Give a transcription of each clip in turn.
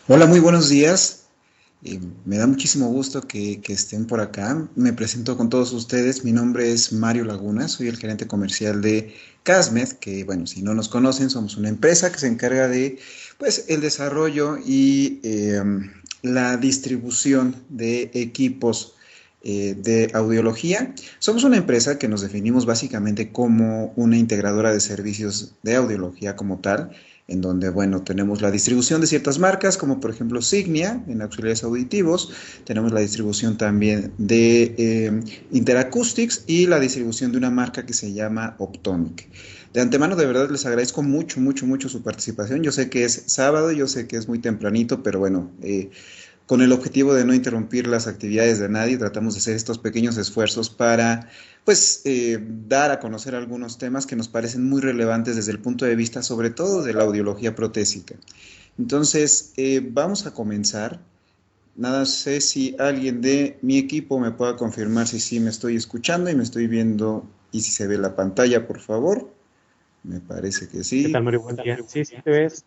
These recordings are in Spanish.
Hola, muy buenos días. Me da muchísimo gusto que estén por acá. Me presento con todos ustedes. Mi nombre es Mario Laguna, soy el gerente comercial de Casmed, que bueno, si no nos conocen, somos una empresa que se encarga de pues el desarrollo y la distribución de equipos de audiología. Somos una empresa que nos definimos básicamente como una integradora de servicios de audiología como tal, en donde, bueno, tenemos la distribución de ciertas marcas, como por ejemplo Signia, en auxiliares auditivos, tenemos la distribución también de Interacoustics y la distribución de una marca que se llama Optonic. De antemano, de verdad, les agradezco mucho, mucho, mucho su participación. Yo sé que es sábado, yo sé que es muy tempranito, pero bueno, con el objetivo de no interrumpir las actividades de nadie, tratamos de hacer estos pequeños esfuerzos para, pues, dar a conocer algunos temas que nos parecen muy relevantes desde el punto de vista, sobre todo, de la audiología protésica. Entonces, vamos a comenzar. Nada sé si alguien de mi equipo me pueda confirmar si sí me estoy escuchando y me estoy viendo y si se ve la pantalla, por favor. Me parece que ¿Qué sí. tal, Mario? Buen día. Sí, sí, te ves.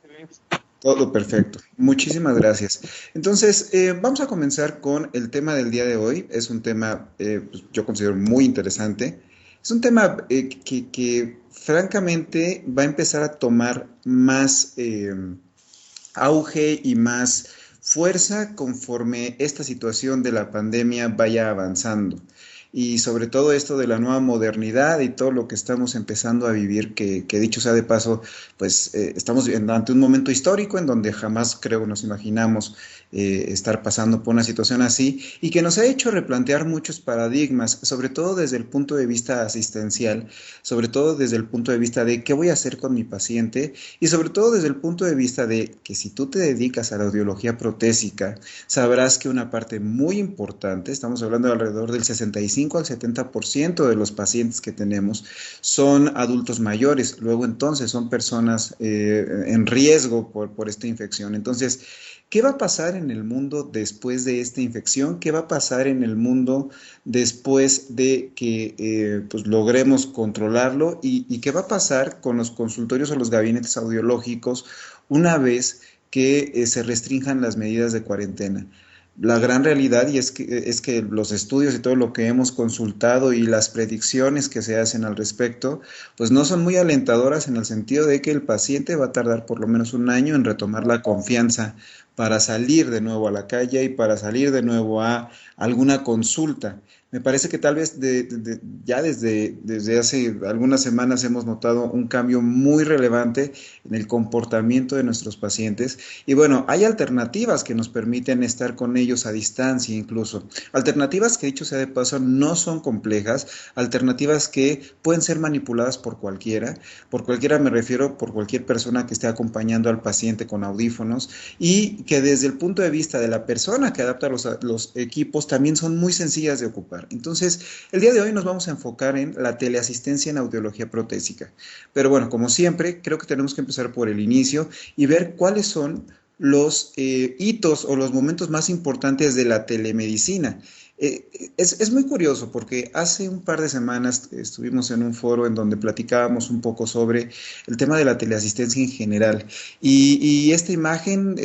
Todo perfecto. Muchísimas gracias. Entonces, vamos a comenzar con el tema del día de hoy. Es un tema, pues, yo considero muy interesante. Es un tema que francamente va a empezar a tomar más auge y más fuerza conforme esta situación de la pandemia vaya avanzando. Y sobre todo esto de la nueva modernidad y todo lo que estamos empezando a vivir, que dicho sea de paso, pues estamos ante un momento histórico en donde jamás creo nos imaginamos estar pasando por una situación así y que nos ha hecho replantear muchos paradigmas, sobre todo desde el punto de vista asistencial, sobre todo desde el punto de vista de qué voy a hacer con mi paciente y sobre todo desde el punto de vista de que si tú te dedicas a la audiología protésica, sabrás que una parte muy importante, estamos hablando de alrededor del 65 al 70% de los pacientes que tenemos, son adultos mayores. Luego entonces son personas en riesgo por esta infección. Entonces, ¿qué va a pasar en el mundo después de esta infección? ¿Qué va a pasar en el mundo después de que pues logremos controlarlo? ¿Y qué va a pasar con los consultorios o los gabinetes audiológicos una vez que se restrinjan las medidas de cuarentena? La gran realidad y es que los estudios y todo lo que hemos consultado y las predicciones que se hacen al respecto, pues no son muy alentadoras en el sentido de que el paciente va a tardar por lo menos un año en retomar la confianza para salir de nuevo a la calle y para salir de nuevo a alguna consulta. Me parece que tal vez ya desde hace algunas semanas hemos notado un cambio muy relevante en el comportamiento de nuestros pacientes. Y bueno, hay alternativas que nos permiten estar con ellos a distancia incluso. Alternativas que dicho sea de paso no son complejas, alternativas que pueden ser manipuladas por cualquiera me refiero por cualquier persona que esté acompañando al paciente con audífonos y que desde el punto de vista de la persona que adapta los equipos también son muy sencillas de ocupar. Entonces, el día de hoy nos vamos a enfocar en la teleasistencia en audiología protésica. Pero bueno, como siempre, creo que tenemos que empezar por el inicio y ver cuáles son los hitos o los momentos más importantes de la telemedicina. Es muy curioso porque hace un par de semanas estuvimos en un foro en donde platicábamos un poco sobre el tema de la teleasistencia en general y esta imagen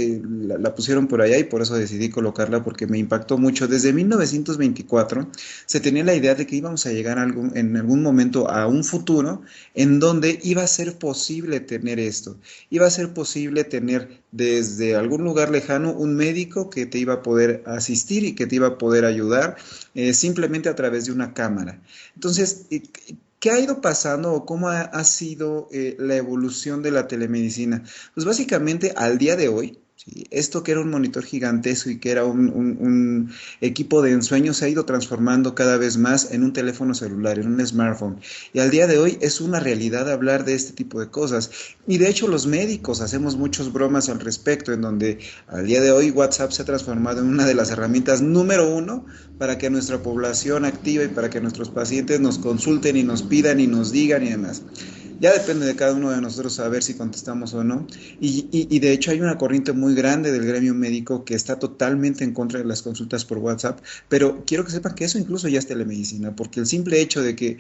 la pusieron por allá y por eso decidí colocarla porque me impactó mucho. Desde 1924 se tenía la idea de que íbamos a llegar en algún momento a un futuro en donde iba a ser posible tener esto, iba a ser posible tener desde algún lugar lejano un médico que te iba a poder asistir y que te iba a poder ayudar simplemente a través de una cámara. Entonces, ¿qué ha ido pasando o cómo ha sido la evolución de la telemedicina? Pues básicamente al día de hoy, ¿sí? Esto que era un monitor gigantesco y que era un equipo de ensueño se ha ido transformando cada vez más en un teléfono celular, en un smartphone. Y al día de hoy es una realidad hablar de este tipo de cosas. Y de hecho los médicos hacemos muchas bromas al respecto, en donde al día de hoy WhatsApp se ha transformado en una de las herramientas número uno para que nuestra población activa y para que nuestros pacientes nos consulten y nos pidan y nos digan y demás. Ya depende de cada uno de nosotros saber si contestamos o no. Y de hecho hay una corriente muy grande del gremio médico que está totalmente en contra de las consultas por WhatsApp, pero quiero que sepan que eso incluso ya es telemedicina, porque el simple hecho de que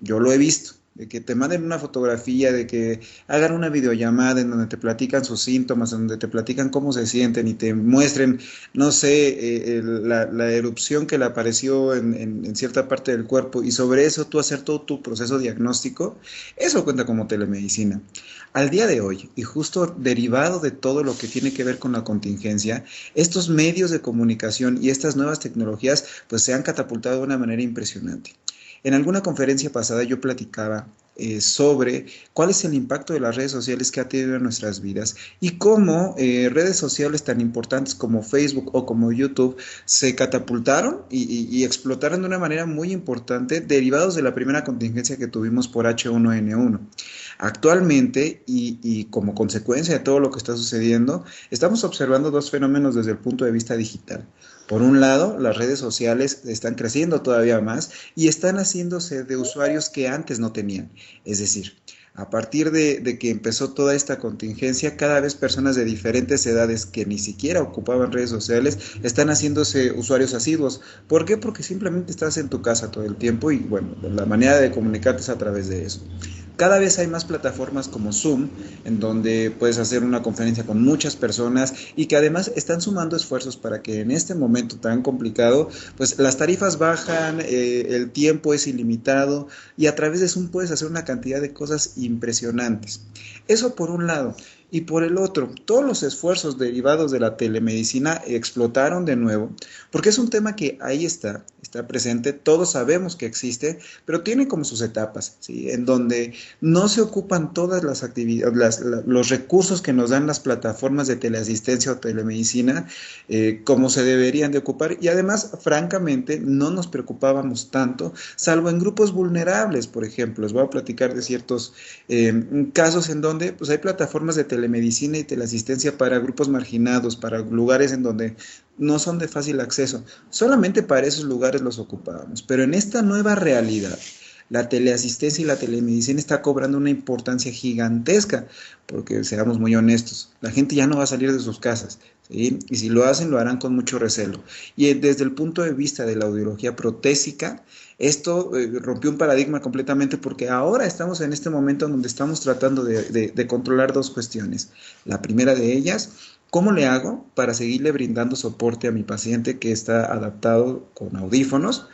yo lo he visto, de que te manden una fotografía, de que hagan una videollamada en donde te platican sus síntomas, en donde te platican cómo se sienten y te muestren, no sé, la erupción que le apareció en cierta parte del cuerpo y sobre eso tú hacer todo tu proceso diagnóstico, eso cuenta como telemedicina. Al día de hoy, y justo derivado de todo lo que tiene que ver con la contingencia, estos medios de comunicación y estas nuevas tecnologías pues se han catapultado de una manera impresionante. En alguna conferencia pasada yo platicaba sobre cuál es el impacto de las redes sociales que ha tenido en nuestras vidas y cómo redes sociales tan importantes como Facebook o como YouTube se catapultaron y explotaron de una manera muy importante derivados de la primera contingencia que tuvimos por H1N1. Actualmente, y como consecuencia de todo lo que está sucediendo, estamos observando dos fenómenos desde el punto de vista digital. Por un lado, las redes sociales están creciendo todavía más y están haciéndose de usuarios que antes no tenían. Es decir, a partir de que empezó toda esta contingencia, cada vez personas de diferentes edades que ni siquiera ocupaban redes sociales están haciéndose usuarios asiduos. ¿Por qué? Porque simplemente estás en tu casa todo el tiempo y bueno, la manera de comunicarte es a través de eso. Cada vez hay más plataformas como Zoom, en donde puedes hacer una conferencia con muchas personas y que además están sumando esfuerzos para que en este momento tan complicado, pues las tarifas bajan, el tiempo es ilimitado y a través de Zoom puedes hacer una cantidad de cosas impresionantes. Eso por un lado. Y por el otro, todos los esfuerzos derivados de la telemedicina explotaron de nuevo, porque es un tema que ahí está presente, todos sabemos que existe, pero tiene como sus etapas, ¿sí? En donde no se ocupan todas las actividades, los recursos que nos dan las plataformas de teleasistencia o telemedicina como se deberían de ocupar y además, francamente, no nos preocupábamos tanto, salvo en grupos vulnerables, por ejemplo. Les voy a platicar de ciertos casos en donde pues, hay plataformas de telemedicina y teleasistencia para grupos marginados, para lugares en donde no son de fácil acceso. Solamente para esos lugares los ocupábamos. Pero en esta nueva realidad, la teleasistencia y la telemedicina está cobrando una importancia gigantesca, porque seamos muy honestos, la gente ya no va a salir de sus casas, ¿sí? Y si lo hacen, lo harán con mucho recelo. Y desde el punto de vista de la audiología protésica, esto rompió un paradigma completamente porque ahora estamos en este momento donde estamos tratando de controlar dos cuestiones. La primera de ellas, ¿cómo le hago para seguirle brindando soporte a mi paciente que está adaptado con audífonos?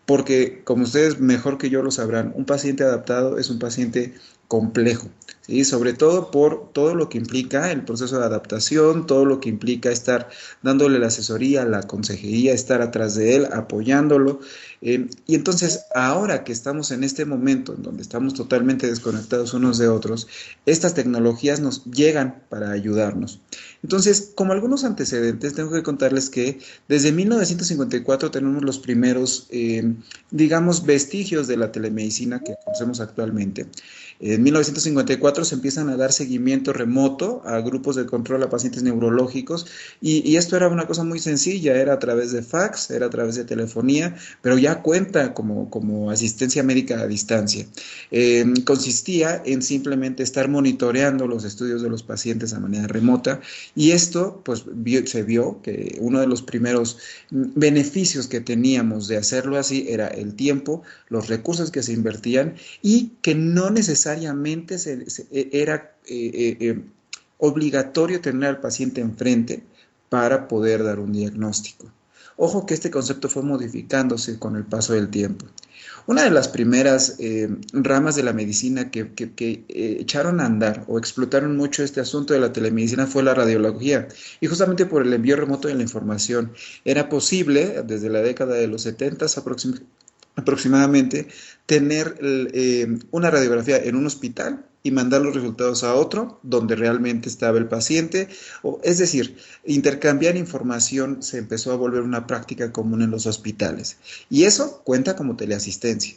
Porque, como ustedes mejor que yo lo sabrán, un paciente adaptado es un paciente complejo, ¿sí? Sobre todo por todo lo que implica el proceso de adaptación, todo lo que implica estar dándole la asesoría, la consejería, estar atrás de él, apoyándolo. Y entonces, ahora que estamos en este momento en donde estamos totalmente desconectados unos de otros, estas tecnologías nos llegan para ayudarnos. Entonces, como algunos antecedentes, tengo que contarles que desde 1954 tenemos los primeros, digamos, vestigios de la telemedicina que conocemos actualmente. En 1954 se empiezan a dar seguimiento remoto a grupos de control a pacientes neurológicos y esto era una cosa muy sencilla, era a través de fax, era a través de telefonía, pero ya cuenta como asistencia médica a distancia. Consistía en simplemente estar monitoreando los estudios de los pacientes a manera remota y esto pues se vio que uno de los primeros beneficios que teníamos de hacerlo así era el tiempo, los recursos que se invertían y que no necesariamente era obligatorio tener al paciente enfrente para poder dar un diagnóstico. Ojo que este concepto fue modificándose con el paso del tiempo. Una de las primeras ramas de la medicina que echaron a andar o explotaron mucho este asunto de la telemedicina fue la radiología. Y justamente por el envío remoto de la información era posible, desde la década de los 70 aproximadamente, tener una radiografía en un hospital y mandar los resultados a otro donde realmente estaba el paciente. Es decir, intercambiar información se empezó a volver una práctica común en los hospitales. Y eso cuenta como teleasistencia.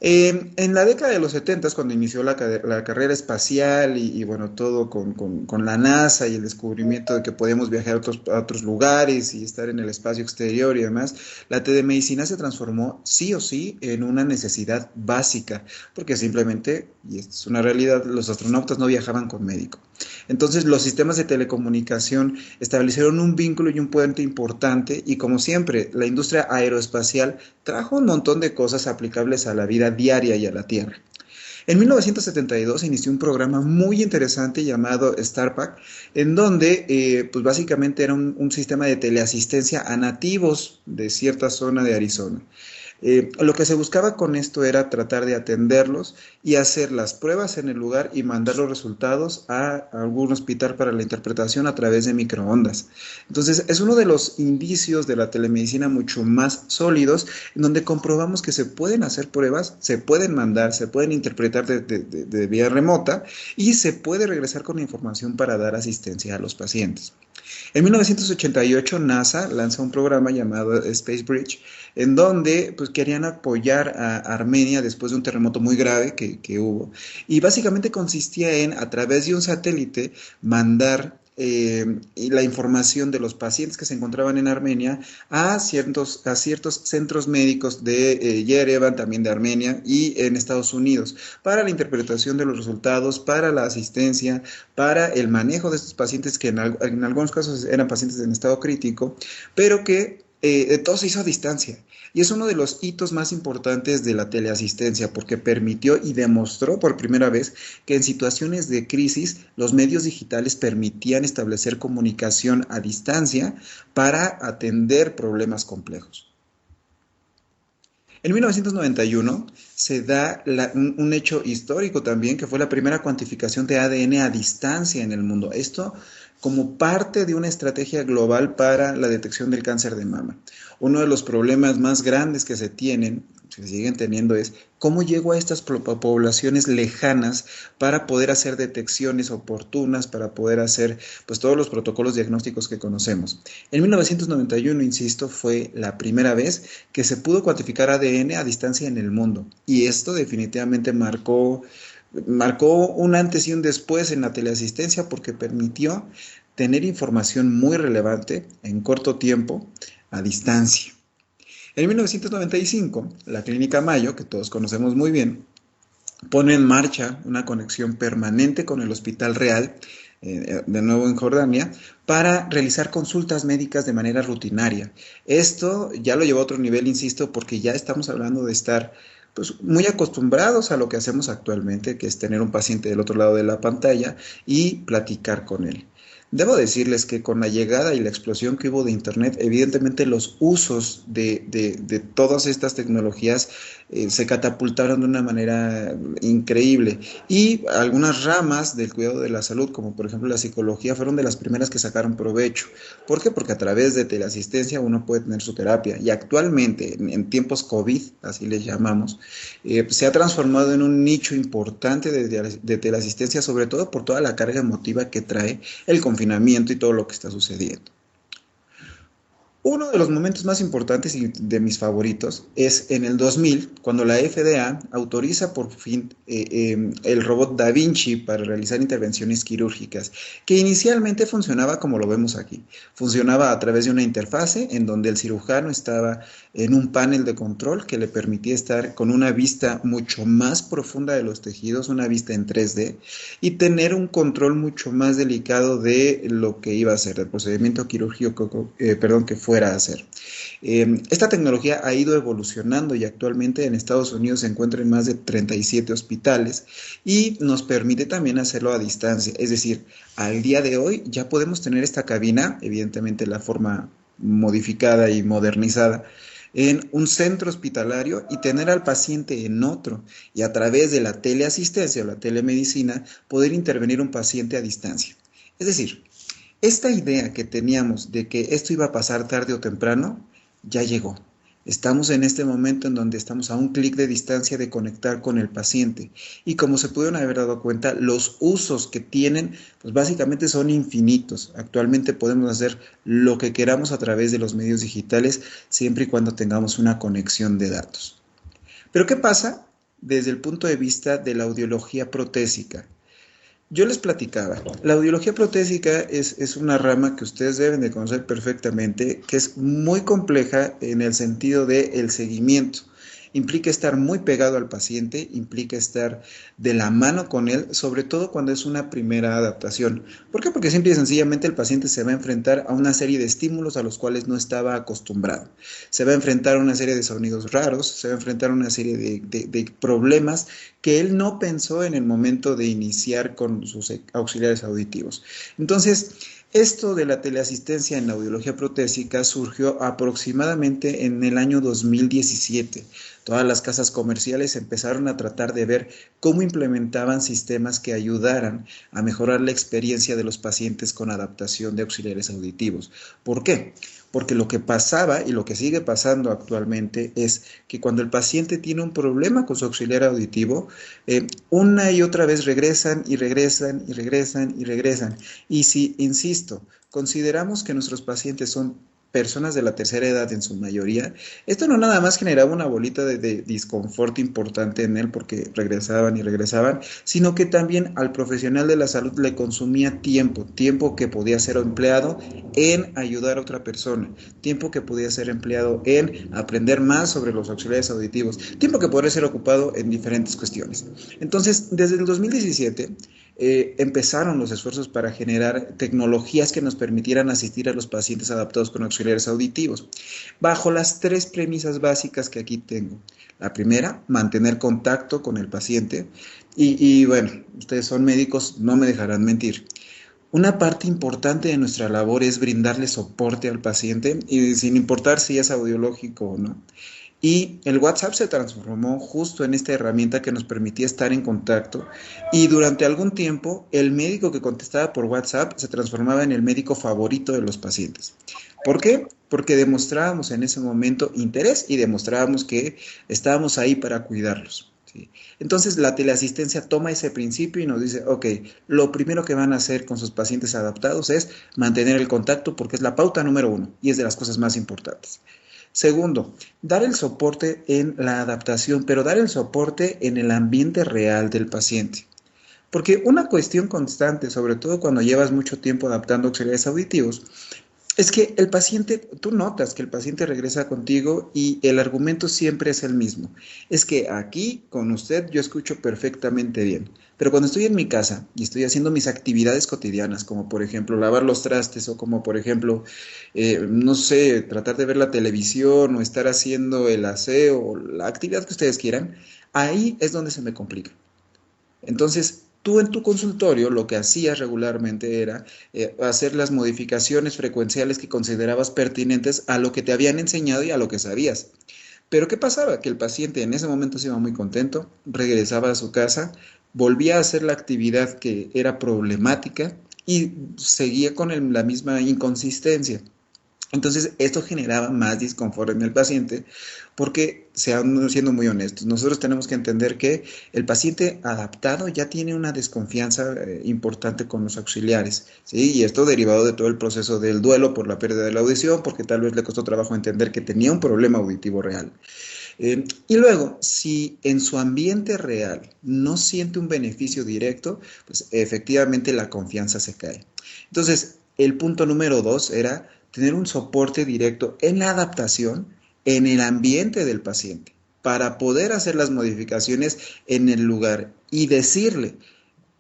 En la década de los 70, cuando inició la carrera espacial y bueno, todo con la NASA y el descubrimiento de que podíamos viajar a otros lugares y estar en el espacio exterior y demás, la telemedicina se transformó sí o sí en una necesidad básica, porque simplemente, y esto es una realidad, los astronautas no viajaban con médico. Entonces los sistemas de telecomunicación establecieron un vínculo y un puente importante y como siempre la industria aeroespacial trajo un montón de cosas aplicables a la vida diaria y a la Tierra. En 1972 se inició un programa muy interesante llamado StarPack, en donde pues básicamente era un sistema de teleasistencia a nativos de cierta zona de Arizona. Lo que se buscaba con esto era tratar de atenderlos y hacer las pruebas en el lugar y mandar los resultados a algún hospital para la interpretación a través de microondas. Entonces, es uno de los indicios de la telemedicina mucho más sólidos, en donde comprobamos que se pueden hacer pruebas, se pueden mandar, se pueden interpretar de vía remota y se puede regresar con información para dar asistencia a los pacientes. En 1988 NASA lanza un programa llamado Space Bridge, en donde pues, querían apoyar a Armenia después de un terremoto muy grave que hubo. Y básicamente consistía en, a través de un satélite, mandar la información de los pacientes que se encontraban en Armenia a ciertos centros médicos de Yerevan, también de Armenia, y en Estados Unidos, para la interpretación de los resultados, para la asistencia, para el manejo de estos pacientes que en algunos casos eran pacientes en estado crítico, pero que todo se hizo a distancia. Y es uno de los hitos más importantes de la teleasistencia, porque permitió y demostró por primera vez que en situaciones de crisis los medios digitales permitían establecer comunicación a distancia para atender problemas complejos. En 1991 se da un hecho histórico también, que fue la primera cuantificación de ADN a distancia en el mundo. Esto como parte de una estrategia global para la detección del cáncer de mama. Uno de los problemas más grandes que se siguen teniendo es cómo llego a estas poblaciones lejanas para poder hacer detecciones oportunas, para poder hacer pues todos los protocolos diagnósticos que conocemos. En 1991, insisto, fue la primera vez que se pudo cuantificar ADN a distancia en el mundo, y esto definitivamente marcó un antes y un después en la teleasistencia, porque permitió tener información muy relevante en corto tiempo a distancia. En 1995, la Clínica Mayo, que todos conocemos muy bien, pone en marcha una conexión permanente con el Hospital Real, de nuevo en Jordania, para realizar consultas médicas de manera rutinaria. Esto ya lo llevó a otro nivel, insisto, porque ya estamos hablando de estar pues, muy acostumbrados a lo que hacemos actualmente, que es tener un paciente del otro lado de la pantalla y platicar con él. Debo decirles que con la llegada y la explosión que hubo de Internet, evidentemente los usos de todas estas tecnologías se catapultaron de una manera increíble, y algunas ramas del cuidado de la salud, como por ejemplo la psicología, fueron de las primeras que sacaron provecho. ¿Por qué? Porque a través de teleasistencia uno puede tener su terapia, y actualmente en tiempos COVID, así les llamamos, se ha transformado en un nicho importante de teleasistencia, sobre todo por toda la carga emotiva que trae el confinamiento y todo lo que está sucediendo. Uno de los momentos más importantes y de mis favoritos es en el 2000, cuando la FDA autoriza por fin el robot Da Vinci para realizar intervenciones quirúrgicas, que inicialmente funcionaba como lo vemos aquí. Funcionaba a través de una interfase en donde el cirujano estaba en un panel de control que le permitía estar con una vista mucho más profunda de los tejidos, una vista en 3D, y tener un control mucho más delicado de lo que iba a ser, del procedimiento quirúrgico que fuera a hacer. Esta tecnología ha ido evolucionando, y actualmente en Estados Unidos se encuentra en más de 37 hospitales, y nos permite también hacerlo a distancia. Es decir, al día de hoy ya podemos tener esta cabina, evidentemente la forma modificada y modernizada, en un centro hospitalario, y tener al paciente en otro, y a través de la teleasistencia o la telemedicina poder intervenir un paciente a distancia. Es decir, esta idea que teníamos de que esto iba a pasar tarde o temprano, ya llegó. Estamos en este momento en donde estamos a un clic de distancia de conectar con el paciente. Y como se pudieron haber dado cuenta, los usos que tienen, pues básicamente son infinitos. Actualmente podemos hacer lo que queramos a través de los medios digitales, siempre y cuando tengamos una conexión de datos. Pero ¿qué pasa desde el punto de vista de la audiología protésica? Yo les platicaba, la audiología protésica es una rama que ustedes deben de conocer perfectamente, que es muy compleja en el sentido del seguimiento. implica estar muy pegado al paciente, implica estar de la mano con él, sobre todo cuando es una primera adaptación. ¿Por qué? Porque simple y sencillamente el paciente se va a enfrentar a una serie de estímulos a los cuales no estaba acostumbrado. Se va a enfrentar a una serie de sonidos raros, se va a enfrentar a una serie de problemas que él no pensó en el momento de iniciar con sus auxiliares auditivos. Entonces, esto de la teleasistencia en la audiología protésica surgió aproximadamente en el año 2017. Todas las casas comerciales empezaron a tratar de ver cómo implementaban sistemas que ayudaran a mejorar la experiencia de los pacientes con adaptación de auxiliares auditivos. ¿Por qué? Porque lo que pasaba y lo que sigue pasando actualmente es que cuando el paciente tiene un problema con su auxiliar auditivo, una y otra vez regresan y regresan y regresan y regresan. Y si, insisto, consideramos que nuestros pacientes son personas de la tercera edad en su mayoría, esto no nada más generaba una bolita de disconfort importante en él porque regresaban y regresaban, sino que también al profesional de la salud le consumía tiempo que podía ser empleado en ayudar a otra persona, tiempo que podía ser empleado en aprender más sobre los auxiliares auditivos, tiempo que podría ser ocupado en diferentes cuestiones. Entonces, desde el 2017, empezaron los esfuerzos para generar tecnologías que nos permitieran asistir a los pacientes adaptados con auxiliares auditivos, bajo las tres premisas básicas que aquí tengo. La primera, mantener contacto con el paciente y bueno, ustedes son médicos, no me dejarán mentir. Una parte importante de nuestra labor es brindarle soporte al paciente y sin importar si es audiológico o no. Y el WhatsApp se transformó justo en esta herramienta que nos permitía estar en contacto y durante algún tiempo el médico que contestaba por WhatsApp se transformaba en el médico favorito de los pacientes. ¿Por qué? Porque demostrábamos en ese momento interés y demostrábamos que estábamos ahí para cuidarlos. ¿Sí? Entonces la teleasistencia toma ese principio y nos dice, ok, lo primero que van a hacer con sus pacientes adaptados es mantener el contacto porque es la pauta número 1 y es de las cosas más importantes. Segundo, dar el soporte en la adaptación, pero dar el soporte en el ambiente real del paciente. Porque una cuestión constante, sobre todo cuando llevas mucho tiempo adaptando auxiliares auditivos, es que el paciente, tú notas que el paciente regresa contigo y el argumento siempre es el mismo. Es que aquí con usted yo escucho perfectamente bien, pero cuando estoy en mi casa y estoy haciendo mis actividades cotidianas, como por ejemplo lavar los trastes o como por ejemplo, no sé, tratar de ver la televisión o estar haciendo el aseo o la actividad que ustedes quieran, ahí es donde se me complica. Entonces, tú en tu consultorio lo que hacías regularmente era hacer las modificaciones frecuenciales que considerabas pertinentes a lo que te habían enseñado y a lo que sabías. Pero ¿qué pasaba? Que el paciente en ese momento se iba muy contento, regresaba a su casa, volvía a hacer la actividad que era problemática y seguía con la misma inconsistencia. Entonces, esto generaba más disconfort en el paciente porque, siendo muy honestos, nosotros tenemos que entender que el paciente adaptado ya tiene una desconfianza importante con los auxiliares, ¿sí? Y esto derivado de todo el proceso del duelo por la pérdida de la audición, porque tal vez le costó trabajo entender que tenía un problema auditivo real. Y luego, si en su ambiente real no siente un beneficio directo, pues efectivamente la confianza se cae. Entonces, el punto número 2 era tener un soporte directo en la adaptación, en el ambiente del paciente, para poder hacer las modificaciones en el lugar y decirle,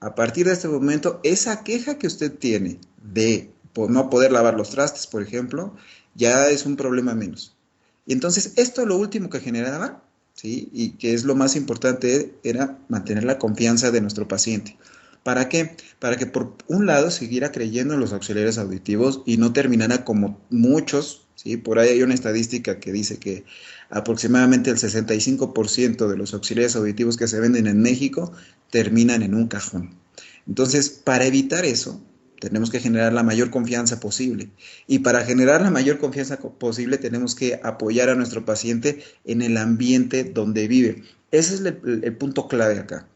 a partir de este momento, esa queja que usted tiene de no poder lavar los trastes, por ejemplo, ya es un problema menos. Y entonces, esto lo último que generaba, ¿sí? Y que es lo más importante, era mantener la confianza de nuestro paciente. ¿Para qué? Para que por un lado siguiera creyendo en los auxiliares auditivos y no terminara como muchos, ¿sí? Por ahí hay una estadística que dice que aproximadamente el 65% de los auxiliares auditivos que se venden en México terminan en un cajón. Entonces, para evitar eso, tenemos que generar la mayor confianza posible. Y para generar la mayor confianza posible, tenemos que apoyar a nuestro paciente en el ambiente donde vive. Ese es el punto clave acá.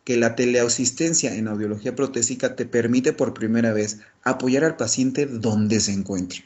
Que la teleasistencia en audiología protésica te permite por primera vez apoyar al paciente donde se encuentre.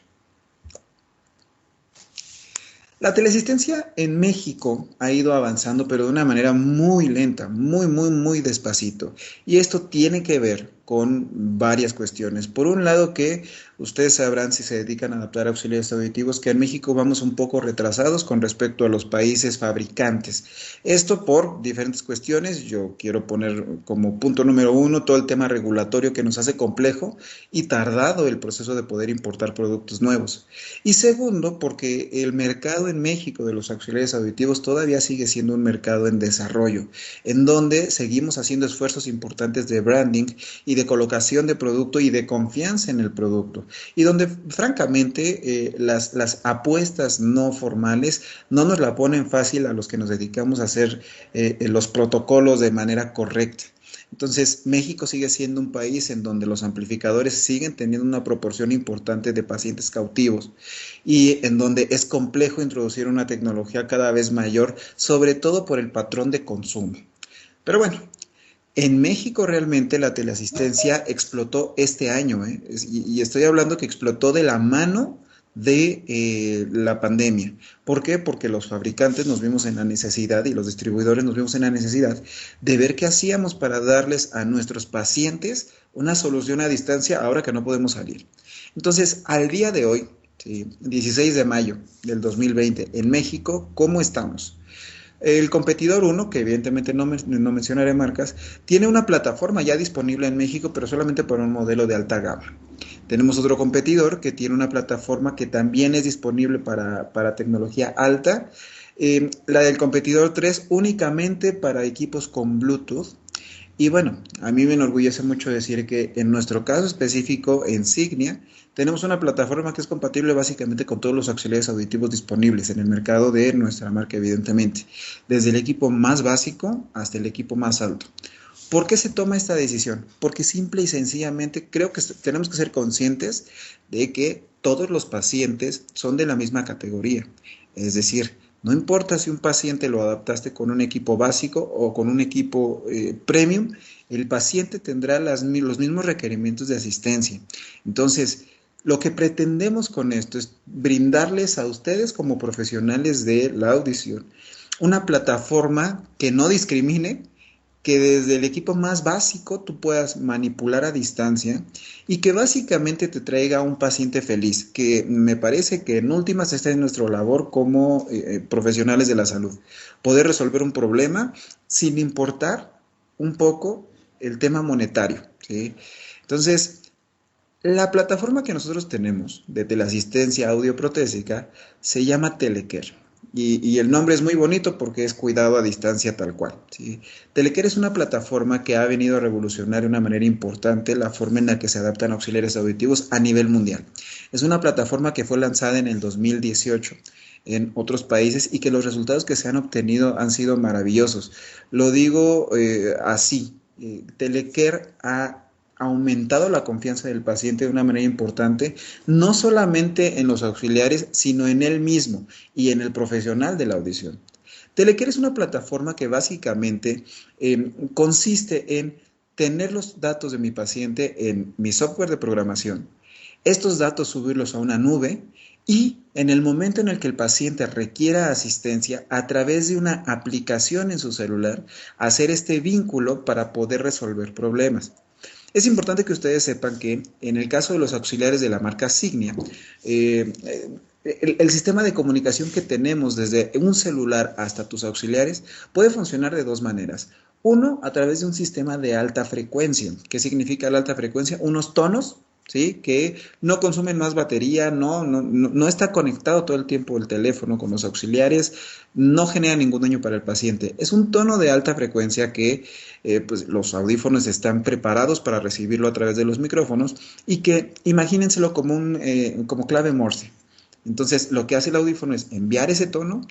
La teleasistencia en México ha ido avanzando, pero de una manera muy lenta, muy despacito. Y esto tiene que ver con varias cuestiones. Por un lado, que ustedes sabrán, si se dedican a adaptar auxiliares auditivos, que en México vamos un poco retrasados con respecto a los países fabricantes. Esto por diferentes cuestiones. Yo quiero poner como punto número uno todo el tema regulatorio, que nos hace complejo y tardado el proceso de poder importar productos nuevos. Y segundo, porque el mercado en México de los auxiliares auditivos todavía sigue siendo un mercado en desarrollo, en donde seguimos haciendo esfuerzos importantes de branding y de colocación de producto y de confianza en el producto, y donde francamente las apuestas no formales no nos la ponen fácil a los que nos dedicamos a hacer los protocolos de manera correcta. Entonces, México sigue siendo un país en donde los amplificadores siguen teniendo una proporción importante de pacientes cautivos y en donde es complejo introducir una tecnología cada vez mayor, sobre todo por el patrón de consumo. Pero bueno, en México realmente la teleasistencia explotó este año, y estoy hablando que explotó de la mano de la pandemia. ¿Por qué? Porque los fabricantes nos vimos en la necesidad y los distribuidores nos vimos en la necesidad de ver qué hacíamos para darles a nuestros pacientes una solución a distancia ahora que no podemos salir. Entonces, al día de hoy, ¿sí? 16 de mayo del 2020, en México, ¿cómo estamos? El competidor 1, que evidentemente no mencionaré marcas, tiene una plataforma ya disponible en México, pero solamente para un modelo de alta gama. Tenemos otro competidor que tiene una plataforma que también es disponible para tecnología alta. La del competidor 3 únicamente para equipos con Bluetooth. Y bueno, a mí me enorgullece mucho decir que en nuestro caso específico, en Signia, tenemos una plataforma que es compatible básicamente con todos los auxiliares auditivos disponibles en el mercado de nuestra marca, evidentemente, desde el equipo más básico hasta el equipo más alto. ¿Por qué se toma esta decisión? Porque simple y sencillamente creo que tenemos que ser conscientes de que todos los pacientes son de la misma categoría. Es decir, no importa si un paciente lo adaptaste con un equipo básico o con un equipo premium, el paciente tendrá los mismos requerimientos de asistencia. Entonces, lo que pretendemos con esto es brindarles a ustedes como profesionales de la audición una plataforma que no discrimine, que desde el equipo más básico tú puedas manipular a distancia y que básicamente te traiga a un paciente feliz, que me parece que en últimas está en nuestra labor como profesionales de la salud, poder resolver un problema sin importar un poco el tema monetario, ¿sí? Entonces, la plataforma que nosotros tenemos de teleasistencia audioprotésica se llama Telecare. Y el nombre es muy bonito porque es cuidado a distancia tal cual, ¿sí? Telecare es una plataforma que ha venido a revolucionar de una manera importante la forma en la que se adaptan auxiliares auditivos a nivel mundial. Es una plataforma que fue lanzada en el 2018 en otros países y que los resultados que se han obtenido han sido maravillosos. Lo digo así, Telecare ha aumentado la confianza del paciente de una manera importante, no solamente en los auxiliares, sino en él mismo y en el profesional de la audición. Telecare es una plataforma que básicamente consiste en tener los datos de mi paciente en mi software de programación, estos datos subirlos a una nube y en el momento en el que el paciente requiera asistencia, a través de una aplicación en su celular, hacer este vínculo para poder resolver problemas. Es importante que ustedes sepan que en el caso de los auxiliares de la marca Signia, el sistema de comunicación que tenemos desde un celular hasta tus auxiliares puede funcionar de dos maneras. Uno, a través de un sistema de alta frecuencia. ¿Qué significa la alta frecuencia? Unos tonos, ¿sí? Que no consumen más batería, no está conectado todo el tiempo el teléfono con los auxiliares, no genera ningún daño para el paciente. Es un tono de alta frecuencia que pues los audífonos están preparados para recibirlo a través de los micrófonos y que imagínenselo como clave Morse. Entonces lo que hace el audífono es enviar ese tono,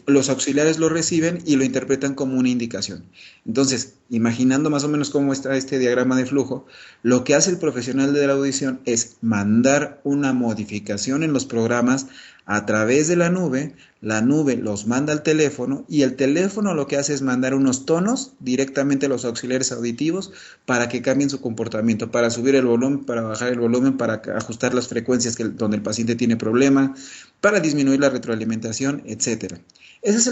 los auxiliares lo reciben y lo interpretan como una indicación. Entonces, imaginando más o menos cómo está este diagrama de flujo, lo que hace el profesional de la audición es mandar una modificación en los programas a través de la nube los manda al teléfono y el teléfono lo que hace es mandar unos tonos directamente a los auxiliares auditivos para que cambien su comportamiento, para subir el volumen, para bajar el volumen, para ajustar las frecuencias donde el paciente tiene problema, para disminuir la retroalimentación, etc. Esa es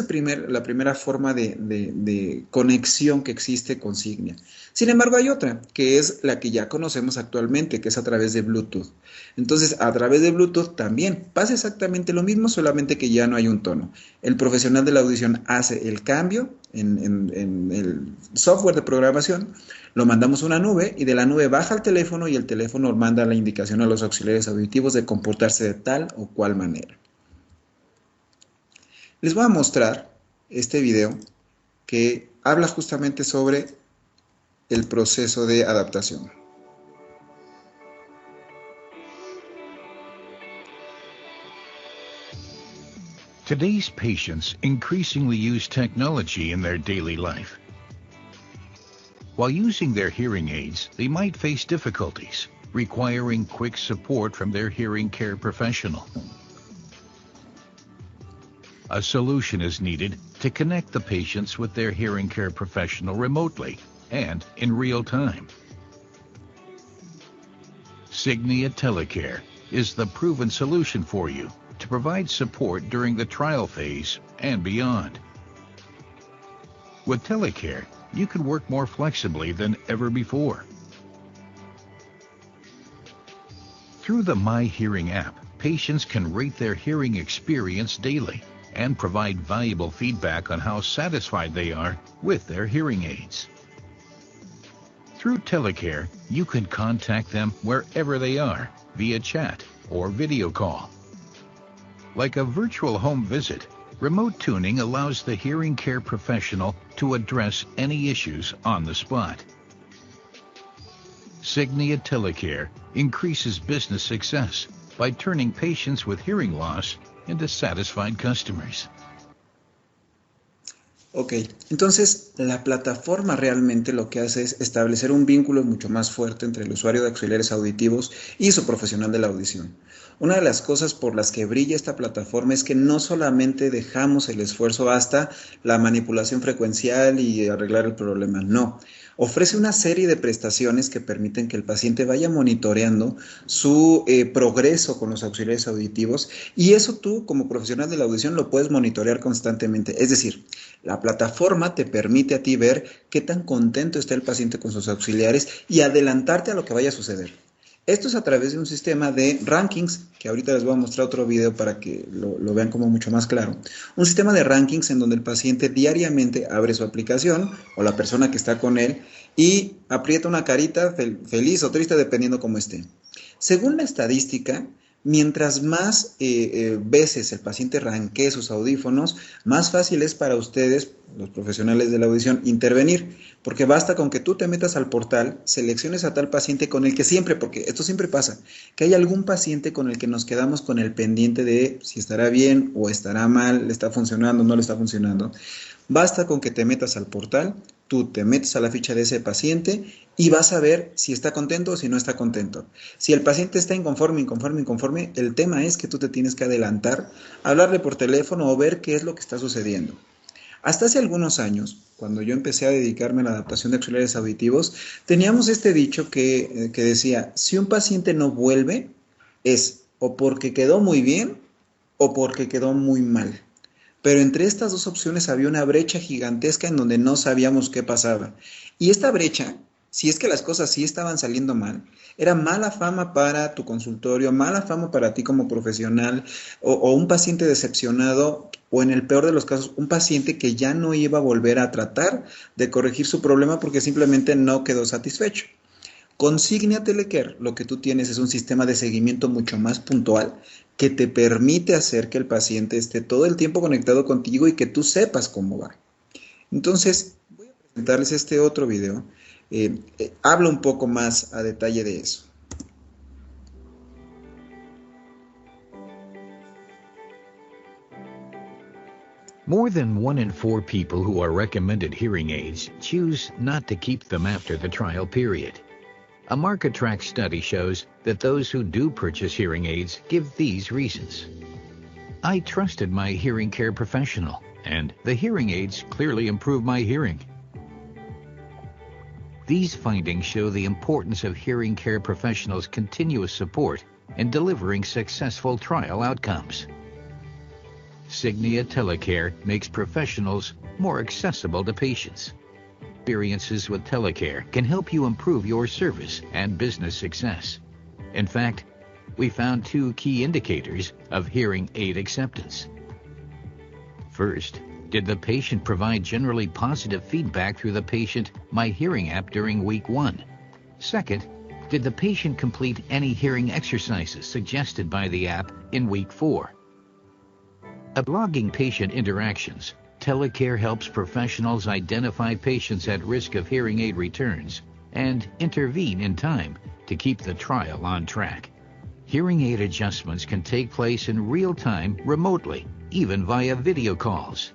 la primera forma de conexión que existe con Signia. Sin embargo, hay otra, que es la que ya conocemos actualmente, que es a través de Bluetooth. Entonces, a través de Bluetooth también pasa exactamente lo mismo, solamente que ya no hay un tono. El profesional de la audición hace el cambio en el software de programación, lo mandamos a una nube y de la nube baja al teléfono y el teléfono manda la indicación a los auxiliares auditivos de comportarse de tal o cual manera. Les voy a mostrar este video que habla justamente sobre el proceso de adaptación. Today's patients increasingly use technology in their daily life. While using their hearing aids, they might face difficulties, requiring quick support from their hearing care professional. A solution is needed to connect the patients with their hearing care professional remotely and in real time. Signia Telecare is the proven solution for you to provide support during the trial phase and beyond. With Telecare, you can work more flexibly than ever before. Through the My Hearing app, patients can rate their hearing experience daily and provide valuable feedback on how satisfied they are with their hearing aids. Through Telecare, you can contact them wherever they are via chat or video call. Like a virtual home visit, remote tuning allows the hearing care professional to address any issues on the spot. Signia Telecare increases business success by turning patients with hearing loss into satisfied customers. Ok, entonces la plataforma realmente lo que hace es establecer un vínculo mucho más fuerte entre el usuario de auxiliares auditivos y su profesional de la audición. Una de las cosas por las que brilla esta plataforma es que no solamente dejamos el esfuerzo hasta la manipulación frecuencial y arreglar el problema, no. Ofrece una serie de prestaciones que permiten que el paciente vaya monitoreando su progreso con los auxiliares auditivos y eso tú como profesional de la audición lo puedes monitorear constantemente. Es decir, la plataforma te permite a ti ver qué tan contento está el paciente con sus auxiliares y adelantarte a lo que vaya a suceder. Esto es a través de un sistema de rankings, que ahorita les voy a mostrar otro video para que lo vean como mucho más claro. Un sistema de rankings en donde el paciente diariamente abre su aplicación o la persona que está con él y aprieta una carita feliz o triste dependiendo cómo esté. Según la estadística, mientras más veces el paciente ranquee sus audífonos, más fácil es para ustedes, los profesionales de la audición, intervenir, porque basta con que tú te metas al portal, selecciones a tal paciente con el que siempre, porque esto siempre pasa, que hay algún paciente con el que nos quedamos con el pendiente de si estará bien o estará mal, le está funcionando, no le está funcionando. Basta con que te metas al portal, tú te metes a la ficha de ese paciente y vas a ver si está contento o si no está contento. Si el paciente está inconforme, el tema es que tú te tienes que adelantar, hablarle por teléfono o ver qué es lo que está sucediendo. Hasta hace algunos años, cuando yo empecé a dedicarme a la adaptación de auxiliares auditivos, teníamos este dicho que decía, si un paciente no vuelve, es o porque quedó muy bien o porque quedó muy mal. Pero entre estas dos opciones había una brecha gigantesca en donde no sabíamos qué pasaba. Y esta brecha, si es que las cosas sí estaban saliendo mal, era mala fama para tu consultorio, mala fama para ti como profesional, o un paciente decepcionado, o en el peor de los casos, un paciente que ya no iba a volver a tratar de corregir su problema porque simplemente no quedó satisfecho. Con Signia Telecare lo que tú tienes es un sistema de seguimiento mucho más puntual que te permite hacer que el paciente esté todo el tiempo conectado contigo y que tú sepas cómo va. Entonces, voy a presentarles este otro video. Habla un poco más a detalle de eso. More than 1 in 4 people who are recommended hearing aids choose not to keep them after the trial period. A MarketTrack study shows that those who do purchase hearing aids give these reasons. I trusted my hearing care professional, and the hearing aids clearly improve my hearing. These findings show the importance of hearing care professionals' continuous support in delivering successful trial outcomes. Signia Telecare makes professionals more accessible to patients. Experiences with Telecare can help you improve your service and business success. In fact, we found 2 key indicators of hearing aid acceptance. First, did the patient provide generally positive feedback through the Patient My Hearing app during week 1? Second, did the patient complete any hearing exercises suggested by the app in week 4? By logging patient interactions, Telecare helps professionals identify patients at risk of hearing aid returns and intervene in time to keep the trial on track. Hearing aid adjustments can take place in real time remotely, even via video calls.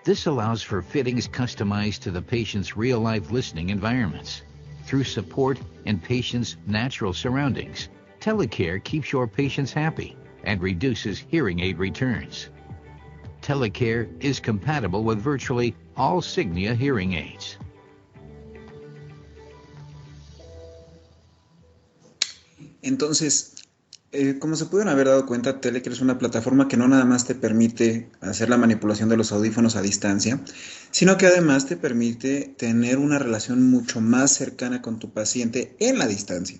This allows for fittings customized to the patient's real-life listening environments. Through support in patients' natural surroundings, Telecare keeps your patients happy and reduces hearing aid returns. Telecare is compatible with virtually all Signia hearing aids. Entonces, como se pudieron haber dado cuenta, Telecare es una plataforma que no nada más te permite hacer la manipulación de los audífonos a distancia, sino que además te permite tener una relación mucho más cercana con tu paciente en la distancia.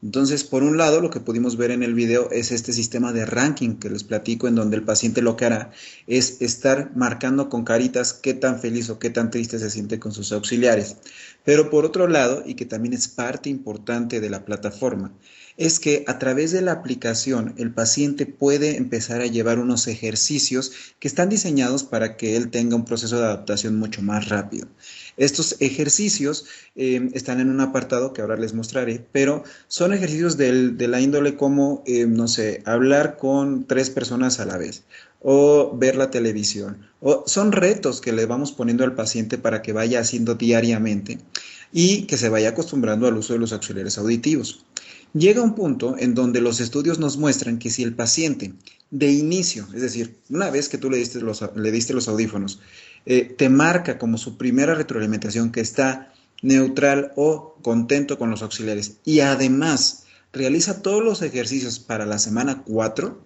Entonces, por un lado, lo que pudimos ver en el video es este sistema de ranking que les platico, en donde el paciente lo que hará es estar marcando con caritas qué tan feliz o qué tan triste se siente con sus auxiliares. Pero por otro lado, y que también es parte importante de la plataforma, es que a través de la aplicación el paciente puede empezar a llevar unos ejercicios que están diseñados para que él tenga un proceso de adaptación mucho más rápido. Estos ejercicios están en un apartado que ahora les mostraré, pero son ejercicios de la índole como, no sé, hablar con 3 personas a la vez o ver la televisión. Son retos que le vamos poniendo al paciente para que vaya haciendo diariamente y que se vaya acostumbrando al uso de los auxiliares auditivos. Llega un punto en donde los estudios nos muestran que si el paciente de inicio, es decir, una vez que tú le diste los audífonos, te marca como su primera retroalimentación que está neutral o contento con los auxiliares y además realiza todos los ejercicios para la semana 4,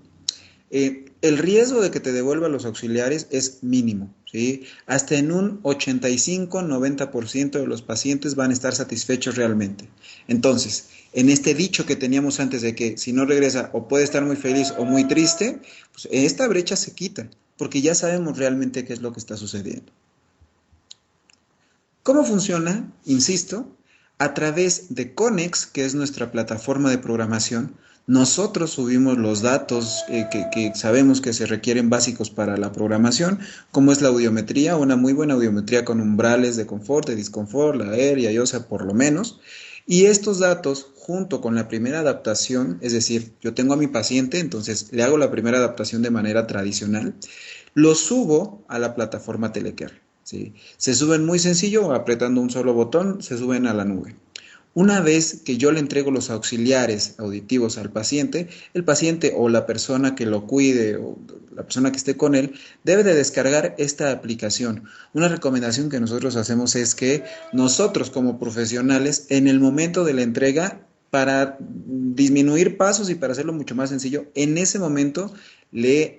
el riesgo de que te devuelva los auxiliares es mínimo, ¿sí? Hasta en un 85-90% de los pacientes van a estar satisfechos realmente. Entonces, en este dicho que teníamos antes de que si no regresa o puede estar muy feliz o muy triste, pues esta brecha se quita, porque ya sabemos realmente qué es lo que está sucediendo. ¿Cómo funciona? Insisto, a través de Connex, que es nuestra plataforma de programación. Nosotros subimos los datos que sabemos que se requieren básicos para la programación, como es la audiometría, una muy buena audiometría con umbrales de confort, de disconfort, la aérea y OSA por lo menos. Y estos datos, junto con la primera adaptación, es decir, yo tengo a mi paciente, entonces le hago la primera adaptación de manera tradicional, lo subo a la plataforma Telecare, ¿sí? Se suben muy sencillo, apretando un solo botón, se suben a la nube. Una vez que yo le entrego los auxiliares auditivos al paciente, el paciente o la persona que lo cuide o la persona que esté con él debe de descargar esta aplicación. Una recomendación que nosotros hacemos es que nosotros como profesionales en el momento de la entrega, para disminuir pasos y para hacerlo mucho más sencillo, en ese momento le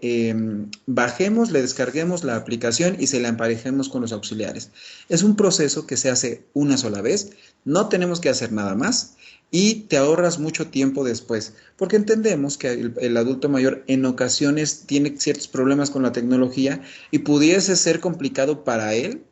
bajemos, le descarguemos la aplicación y se la emparejemos con los auxiliares. Es un proceso que se hace una sola vez, no tenemos que hacer nada más y te ahorras mucho tiempo después, porque entendemos que el adulto mayor en ocasiones tiene ciertos problemas con la tecnología y pudiese ser complicado para él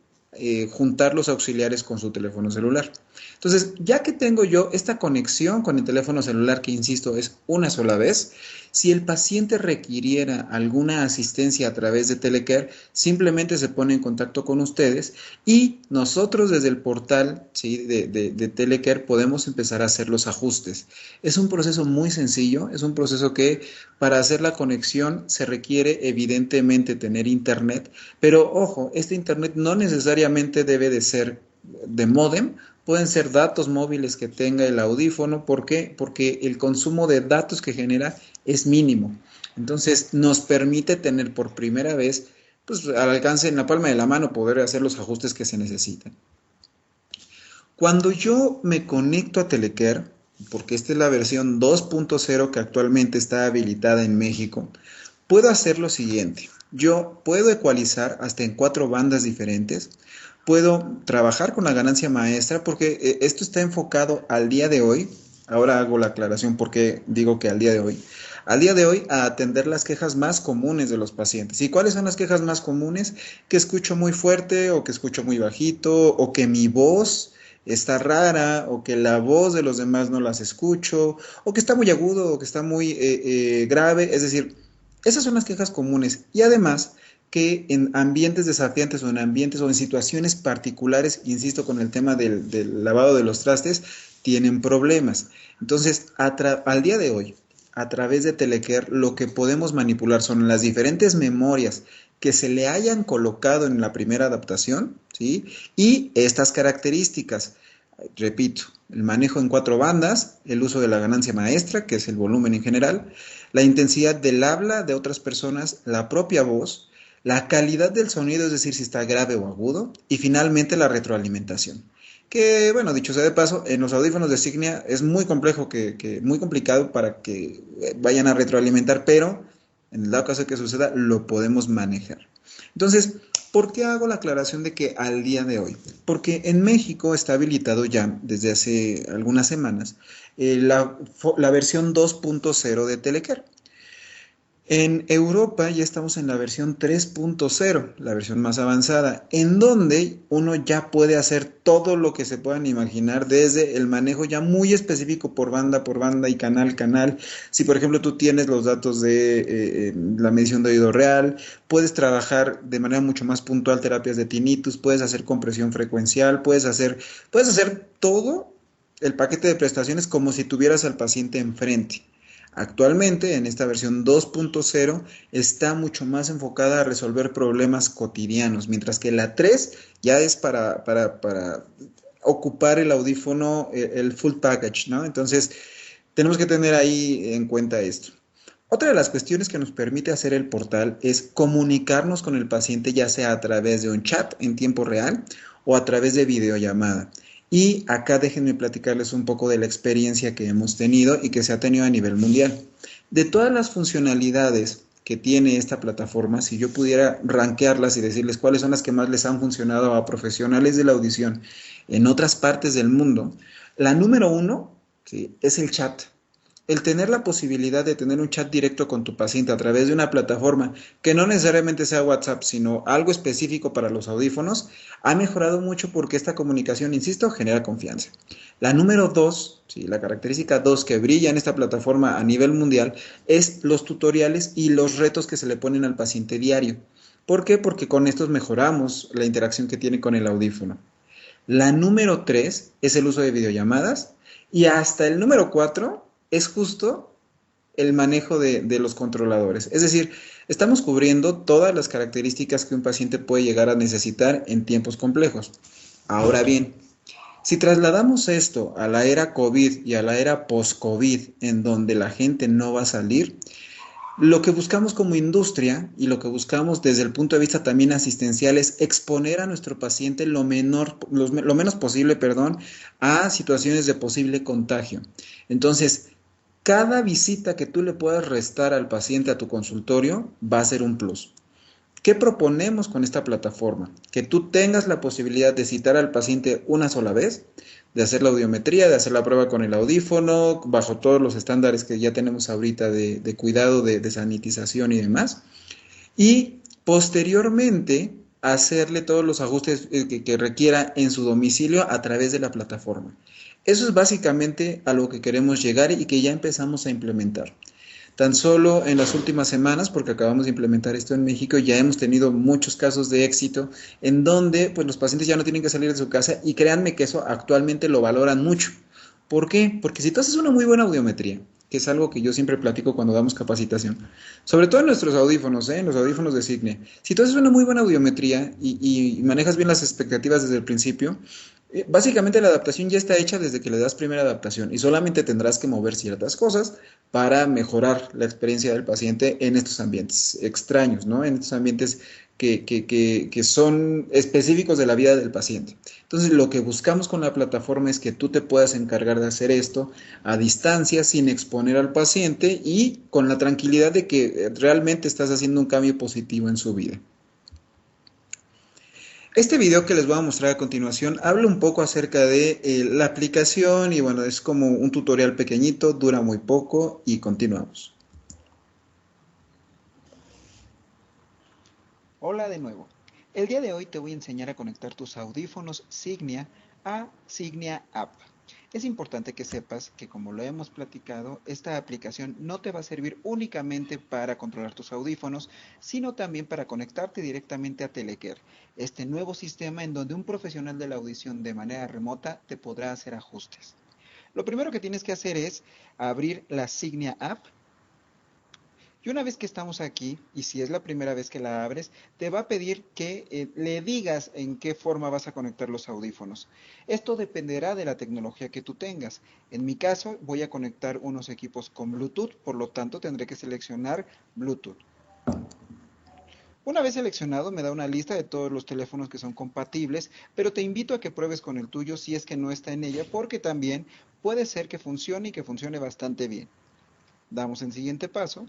juntar los auxiliares con su teléfono celular. Entonces, ya que tengo yo esta conexión con el teléfono celular, que insisto, es una sola vez, si el paciente requiriera alguna asistencia a través de Telecare, simplemente se pone en contacto con ustedes y nosotros desde el portal, ¿sí?, de Telecare podemos empezar a hacer los ajustes. Es un proceso muy sencillo, es un proceso que para hacer la conexión se requiere evidentemente tener internet, pero ojo, este internet no necesariamente debe de ser de módem. Pueden ser datos móviles que tenga el audífono. ¿Por qué? Porque el consumo de datos que genera es mínimo. Entonces, nos permite tener por primera vez, pues, al alcance en la palma de la mano, poder hacer los ajustes que se necesitan. Cuando yo me conecto a Telecare, porque esta es la versión 2.0 que actualmente está habilitada en México, puedo hacer lo siguiente. Yo puedo ecualizar hasta en 4 bandas diferentes. Puedo trabajar con la ganancia maestra porque esto está enfocado al día de hoy. Ahora hago la aclaración porque digo que al día de hoy. Al día de hoy a atender las quejas más comunes de los pacientes. ¿Y cuáles son las quejas más comunes? Que escucho muy fuerte o que escucho muy bajito o que mi voz está rara o que la voz de los demás no las escucho o que está muy agudo o que está muy grave. Es decir, esas son las quejas comunes. Y además que en ambientes desafiantes o en ambientes o en situaciones particulares, insisto con el tema del lavado de los trastes, tienen problemas. Entonces, al día de hoy, a través de Telecare, lo que podemos manipular son las diferentes memorias que se le hayan colocado en la primera adaptación, ¿sí? Y estas características, repito, el manejo en 4 bandas, el uso de la ganancia maestra, que es el volumen en general, la intensidad del habla de otras personas, la propia voz, la calidad del sonido, es decir, si está grave o agudo, y finalmente la retroalimentación. Que, bueno, dicho sea de paso, en los audífonos de Signia es muy complejo, muy complicado para que vayan a retroalimentar, pero en el dado caso de que suceda, lo podemos manejar. Entonces, ¿por qué hago la aclaración de que al día de hoy? Porque en México está habilitado ya, desde hace algunas semanas, la versión 2.0 de Telecare. En Europa ya estamos en la versión 3.0, la versión más avanzada, en donde uno ya puede hacer todo lo que se puedan imaginar, desde el manejo ya muy específico por banda y canal. Si por ejemplo tú tienes los datos de la medición de oído real, puedes trabajar de manera mucho más puntual terapias de tinnitus, puedes hacer compresión frecuencial, puedes hacer todo el paquete de prestaciones como si tuvieras al paciente enfrente. Actualmente, en esta versión 2.0, está mucho más enfocada a resolver problemas cotidianos, mientras que la 3 ya es para ocupar el audífono, el full package, ¿no? Entonces, tenemos que tener ahí en cuenta esto. Otra de las cuestiones que nos permite hacer el portal es comunicarnos con el paciente, ya sea a través de un chat en tiempo real o a través de videollamada. Y acá déjenme platicarles un poco de la experiencia que hemos tenido y que se ha tenido a nivel mundial. De todas las funcionalidades que tiene esta plataforma, si yo pudiera rankearlas y decirles cuáles son las que más les han funcionado a profesionales de la audición en otras partes del mundo, la número 1, ¿sí?, es el chat. El tener la posibilidad de tener un chat directo con tu paciente a través de una plataforma que no necesariamente sea WhatsApp, sino algo específico para los audífonos, ha mejorado mucho porque esta comunicación, insisto, genera confianza. La número 2, ¿sí?, la característica 2 que brilla en esta plataforma a nivel mundial es los tutoriales y los retos que se le ponen al paciente diario. ¿Por qué? Porque con estos mejoramos la interacción que tiene con el audífono. La número 3 es el uso de videollamadas y hasta el número 4 es justo el manejo de los controladores. Es decir, estamos cubriendo todas las características que un paciente puede llegar a necesitar en tiempos complejos. Ahora bien, si trasladamos esto a la era COVID y a la era post-COVID, en donde la gente no va a salir, lo que buscamos como industria y lo que buscamos desde el punto de vista también asistencial es exponer a nuestro paciente lo menos posible, a situaciones de posible contagio. Entonces, cada visita que tú le puedas restar al paciente a tu consultorio va a ser un plus. ¿Qué proponemos con esta plataforma? Que tú tengas la posibilidad de citar al paciente una sola vez, de hacer la audiometría, de hacer la prueba con el audífono, bajo todos los estándares que ya tenemos ahorita de cuidado, de sanitización y demás. Y posteriormente hacerle todos los ajustes que requiera en su domicilio a través de la plataforma. Eso es básicamente a lo que queremos llegar y que ya empezamos a implementar. Tan solo en las últimas semanas, porque acabamos de implementar esto en México, ya hemos tenido muchos casos de éxito en donde pues, los pacientes ya no tienen que salir de su casa y créanme que eso actualmente lo valoran mucho. ¿Por qué? Porque si tú haces una muy buena audiometría, que es algo que yo siempre platico cuando damos capacitación, sobre todo en nuestros audífonos, en los audífonos de Signia, si tú haces una muy buena audiometría y manejas bien las expectativas desde el principio, Básicamente la adaptación ya está hecha desde que le das primera adaptación y solamente tendrás que mover ciertas cosas para mejorar la experiencia del paciente en estos ambientes extraños, ¿no? En estos ambientes que son específicos de la vida del paciente. Entonces, lo que buscamos con la plataforma es que tú te puedas encargar de hacer esto a distancia, sin exponer al paciente y con la tranquilidad de que realmente estás haciendo un cambio positivo en su vida. Este video que les voy a mostrar a continuación habla un poco acerca de la aplicación y bueno, es como un tutorial pequeñito, dura muy poco y continuamos. Hola de nuevo. El día de hoy te voy a enseñar a conectar tus audífonos Signia a Signia App. Es importante que sepas que, como lo hemos platicado, esta aplicación no te va a servir únicamente para controlar tus audífonos, sino también para conectarte directamente a Telecare, este nuevo sistema en donde un profesional de la audición de manera remota te podrá hacer ajustes. Lo primero que tienes que hacer es abrir la Signia App. Y una vez que estamos aquí, y si es la primera vez que la abres, te va a pedir que le digas en qué forma vas a conectar los audífonos. Esto dependerá de la tecnología que tú tengas. En mi caso, voy a conectar unos equipos con Bluetooth, por lo tanto tendré que seleccionar Bluetooth. Una vez seleccionado, me da una lista de todos los teléfonos que son compatibles, pero te invito a que pruebes con el tuyo si es que no está en ella, porque también puede ser que funcione y que funcione bastante bien. Damos el siguiente paso.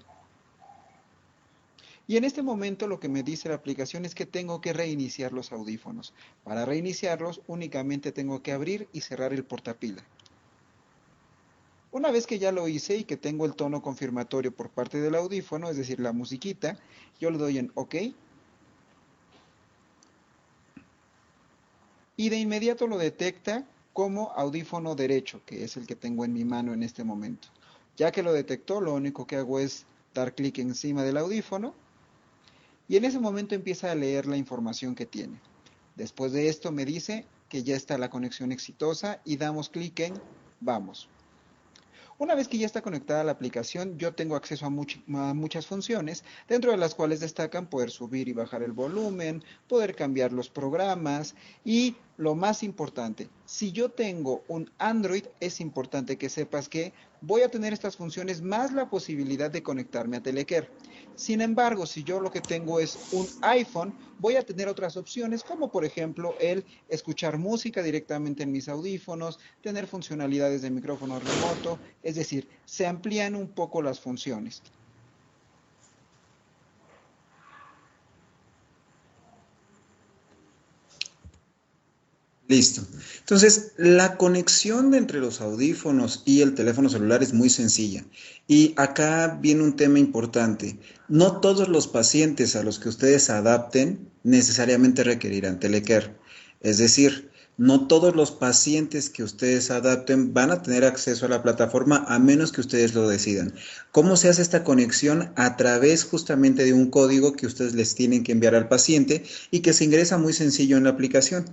Y en este momento lo que me dice la aplicación es que tengo que reiniciar los audífonos. Para reiniciarlos únicamente tengo que abrir y cerrar el portapila. Una vez que ya lo hice y que tengo el tono confirmatorio por parte del audífono, es decir, la musiquita, yo le doy en OK. Y de inmediato lo detecta como audífono derecho, que es el que tengo en mi mano en este momento. Ya que lo detectó, lo único que hago es dar clic encima del audífono. Y en ese momento empieza a leer la información que tiene. Después de esto me dice que ya está la conexión exitosa y damos clic en Vamos. Una vez que ya está conectada la aplicación, yo tengo acceso a muchas funciones, dentro de las cuales destacan poder subir y bajar el volumen, poder cambiar los programas y lo más importante, si yo tengo un Android, es importante que sepas que voy a tener estas funciones más la posibilidad de conectarme a Telecare. Sin embargo, si yo lo que tengo es un iPhone, voy a tener otras opciones como por ejemplo el escuchar música directamente en mis audífonos, tener funcionalidades de micrófono remoto, es decir, se amplían un poco las funciones. Listo. Entonces, la conexión entre los audífonos y el teléfono celular es muy sencilla. Y acá viene un tema importante. No todos los pacientes a los que ustedes adapten necesariamente requerirán Telecare. Es decir, no todos los pacientes que ustedes adapten van a tener acceso a la plataforma a menos que ustedes lo decidan. ¿Cómo se hace esta conexión? A través justamente de un código que ustedes les tienen que enviar al paciente y que se ingresa muy sencillo en la aplicación.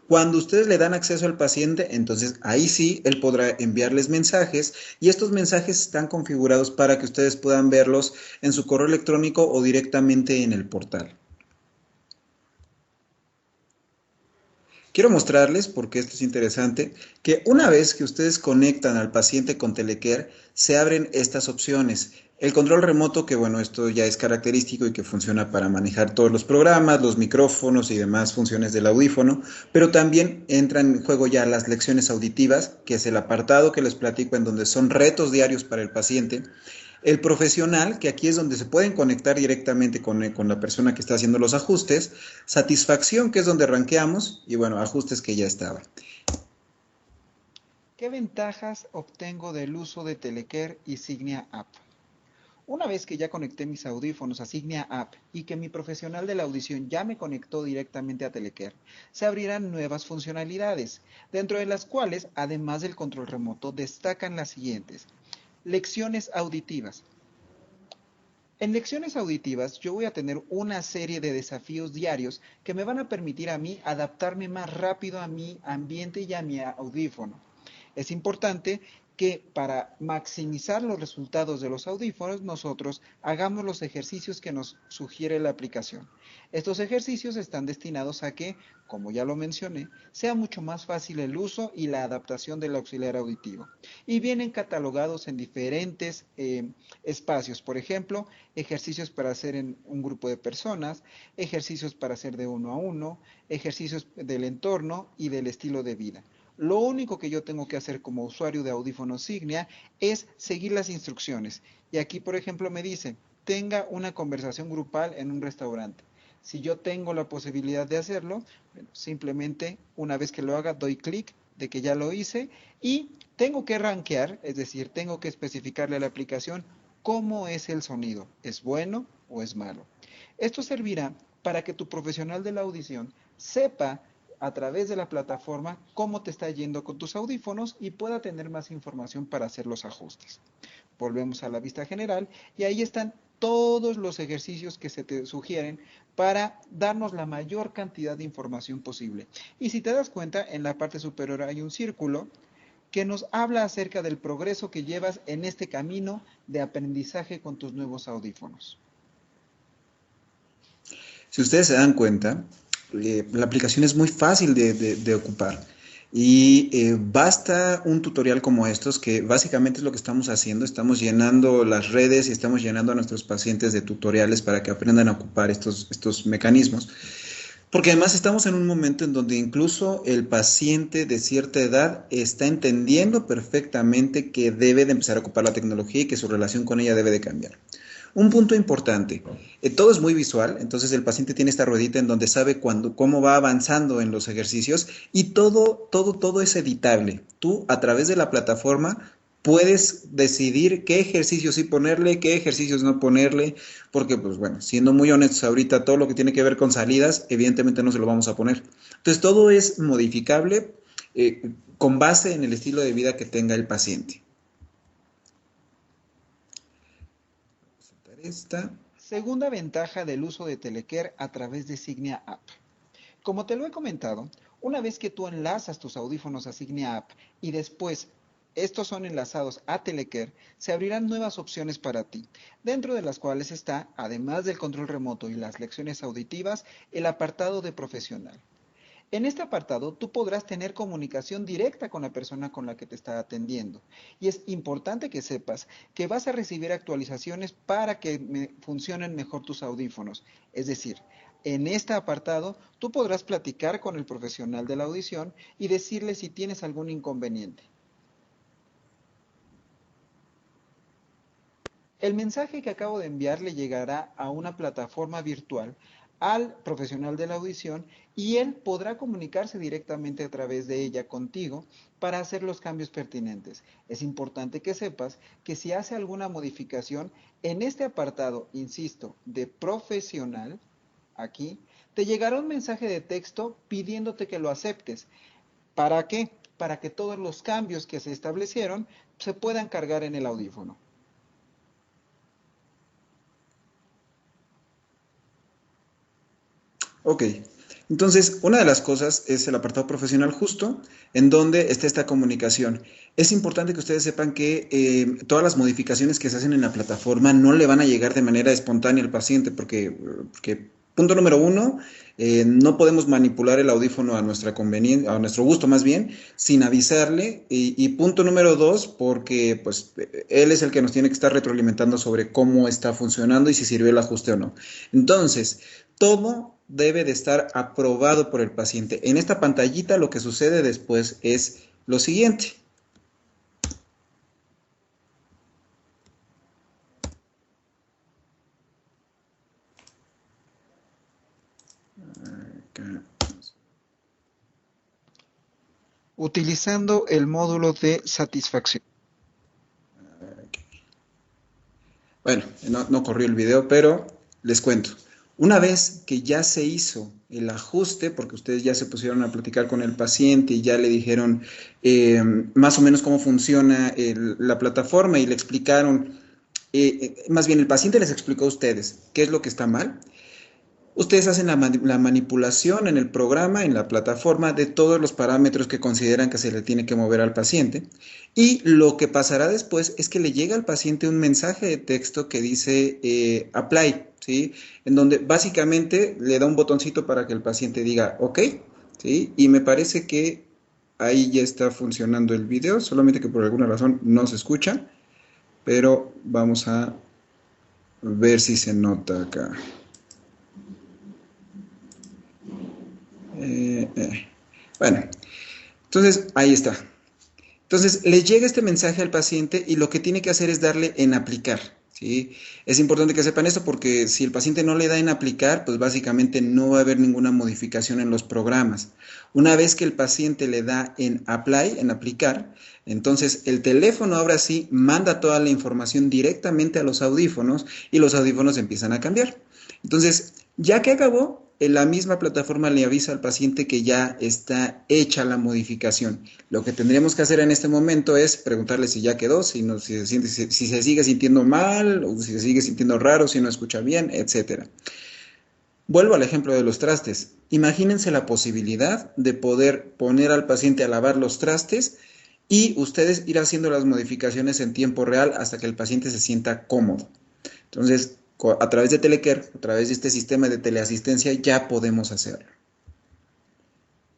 Cuando ustedes le dan acceso al paciente, entonces ahí sí, él podrá enviarles mensajes y estos mensajes están configurados para que ustedes puedan verlos en su correo electrónico o directamente en el portal. Quiero mostrarles, porque esto es interesante, que una vez que ustedes conectan al paciente con Telecare, se abren estas opciones. El control remoto, que bueno, esto ya es característico y que funciona para manejar todos los programas, los micrófonos y demás funciones del audífono, pero también entran en juego ya las lecciones auditivas, que es el apartado que les platico en donde son retos diarios para el paciente. El profesional, que aquí es donde se pueden conectar directamente con la persona que está haciendo los ajustes. Satisfacción, que es donde rankeamos. Y bueno, ajustes que ya estaba. ¿Qué ventajas obtengo del uso de Telecare y Signia App? Una vez que ya conecté mis audífonos a Signia App y que mi profesional de la audición ya me conectó directamente a Telecare, se abrirán nuevas funcionalidades, dentro de las cuales, además del control remoto, destacan las siguientes. Lecciones auditivas. En lecciones auditivas yo voy a tener una serie de desafíos diarios que me van a permitir a mí adaptarme más rápido a mi ambiente y a mi audífono. Es importante que para maximizar los resultados de los audífonos, nosotros hagamos los ejercicios que nos sugiere la aplicación. Estos ejercicios están destinados a que, como ya lo mencioné, sea mucho más fácil el uso y la adaptación del auxiliar auditivo. Y vienen catalogados en diferentes espacios, por ejemplo, ejercicios para hacer en un grupo de personas, ejercicios para hacer de uno a uno, ejercicios del entorno y del estilo de vida. Lo único que yo tengo que hacer como usuario de audífonos Signia es seguir las instrucciones. Y aquí, por ejemplo, me dice, tenga una conversación grupal en un restaurante. Si yo tengo la posibilidad de hacerlo, bueno, simplemente una vez que lo haga, doy clic de que ya lo hice y tengo que rankear, es decir, tengo que especificarle a la aplicación cómo es el sonido, ¿es bueno o es malo? Esto servirá para que tu profesional de la audición sepa a través de la plataforma cómo te está yendo con tus audífonos y pueda tener más información para hacer los ajustes. Volvemos a la vista general y ahí están todos los ejercicios que se te sugieren para darnos la mayor cantidad de información posible. Y si te das cuenta, en la parte superior hay un círculo que nos habla acerca del progreso que llevas en este camino de aprendizaje con tus nuevos audífonos. Si ustedes se dan cuenta, la aplicación es muy fácil de ocupar y basta un tutorial como estos, que básicamente es lo que estamos haciendo. Estamos llenando las redes y estamos llenando a nuestros pacientes de tutoriales para que aprendan a ocupar estos mecanismos. Porque además estamos en un momento en donde incluso el paciente de cierta edad está entendiendo perfectamente que debe de empezar a ocupar la tecnología y que su relación con ella debe de cambiar. Un punto importante, todo es muy visual, entonces el paciente tiene esta ruedita en donde sabe cómo va avanzando en los ejercicios y todo es editable. Tú a través de la plataforma puedes decidir qué ejercicios sí ponerle, qué ejercicios no ponerle, porque pues bueno, siendo muy honestos ahorita, todo lo que tiene que ver con salidas, evidentemente no se lo vamos a poner. Entonces todo es modificable con base en el estilo de vida que tenga el paciente. Esta. Segunda ventaja del uso de Telecare a través de Signia App. Como te lo he comentado, una vez que tú enlazas tus audífonos a Signia App y después estos son enlazados a Telecare, se abrirán nuevas opciones para ti, dentro de las cuales está, además del control remoto y las lecciones auditivas, el apartado de profesional. En este apartado tú podrás tener comunicación directa con la persona con la que te está atendiendo. Y es importante que sepas que vas a recibir actualizaciones para que funcionen mejor tus audífonos. Es decir, en este apartado tú podrás platicar con el profesional de la audición y decirle si tienes algún inconveniente. El mensaje que acabo de enviar le llegará a una plataforma virtual al profesional de la audición y él podrá comunicarse directamente a través de ella contigo para hacer los cambios pertinentes. Es importante que sepas que si hace alguna modificación en este apartado, insisto, de profesional, aquí, te llegará un mensaje de texto pidiéndote que lo aceptes. ¿Para qué? Para que todos los cambios que se establecieron se puedan cargar en el audífono. Ok, entonces una de las cosas es el apartado profesional justo, en donde está esta comunicación. Es importante que ustedes sepan que todas las modificaciones que se hacen en la plataforma no le van a llegar de manera espontánea al paciente, porque punto número uno, no podemos manipular el audífono a nuestra conveniencia, a nuestro gusto más bien, sin avisarle. Y punto número dos, porque pues él es el que nos tiene que estar retroalimentando sobre cómo está funcionando y si sirvió el ajuste o no. Entonces, todo debe de estar aprobado por el paciente. En esta pantallita lo que sucede después es lo siguiente. Utilizando el módulo de satisfacción. Bueno, no corrió el video, pero les cuento. Una vez que ya se hizo el ajuste, porque ustedes ya se pusieron a platicar con el paciente y ya le dijeron más o menos cómo funciona la plataforma y le explicaron, más bien el paciente les explicó a ustedes qué es lo que está mal. Ustedes hacen la manipulación en el programa, en la plataforma, de todos los parámetros que consideran que se le tiene que mover al paciente. Y lo que pasará después es que le llega al paciente un mensaje de texto que dice apply, ¿sí? En donde básicamente le da un botoncito para que el paciente diga OK, ¿sí? Y me parece que ahí ya está funcionando el video, solamente que por alguna razón no se escucha, pero vamos a ver si se nota acá. Bueno, entonces ahí está. Entonces le llega este mensaje al paciente y lo que tiene que hacer es darle en aplicar, ¿sí? Es importante que sepan esto porque si el paciente no le da en aplicar, pues básicamente no va a haber ninguna modificación en los programas. Una vez que el paciente le da en apply, en aplicar, entonces el teléfono ahora sí manda toda la información directamente a los audífonos y los audífonos empiezan a cambiar. Entonces, ya que acabó, en la misma plataforma le avisa al paciente que ya está hecha la modificación. Lo que tendríamos que hacer en este momento es preguntarle si ya quedó, si se sigue sintiendo mal, o si se sigue sintiendo raro, si no escucha bien, etc. Vuelvo al ejemplo de los trastes. Imagínense la posibilidad de poder poner al paciente a lavar los trastes y ustedes ir haciendo las modificaciones en tiempo real hasta que el paciente se sienta cómodo. Entonces, a través de Telecare, a través de este sistema de teleasistencia, ya podemos hacerlo.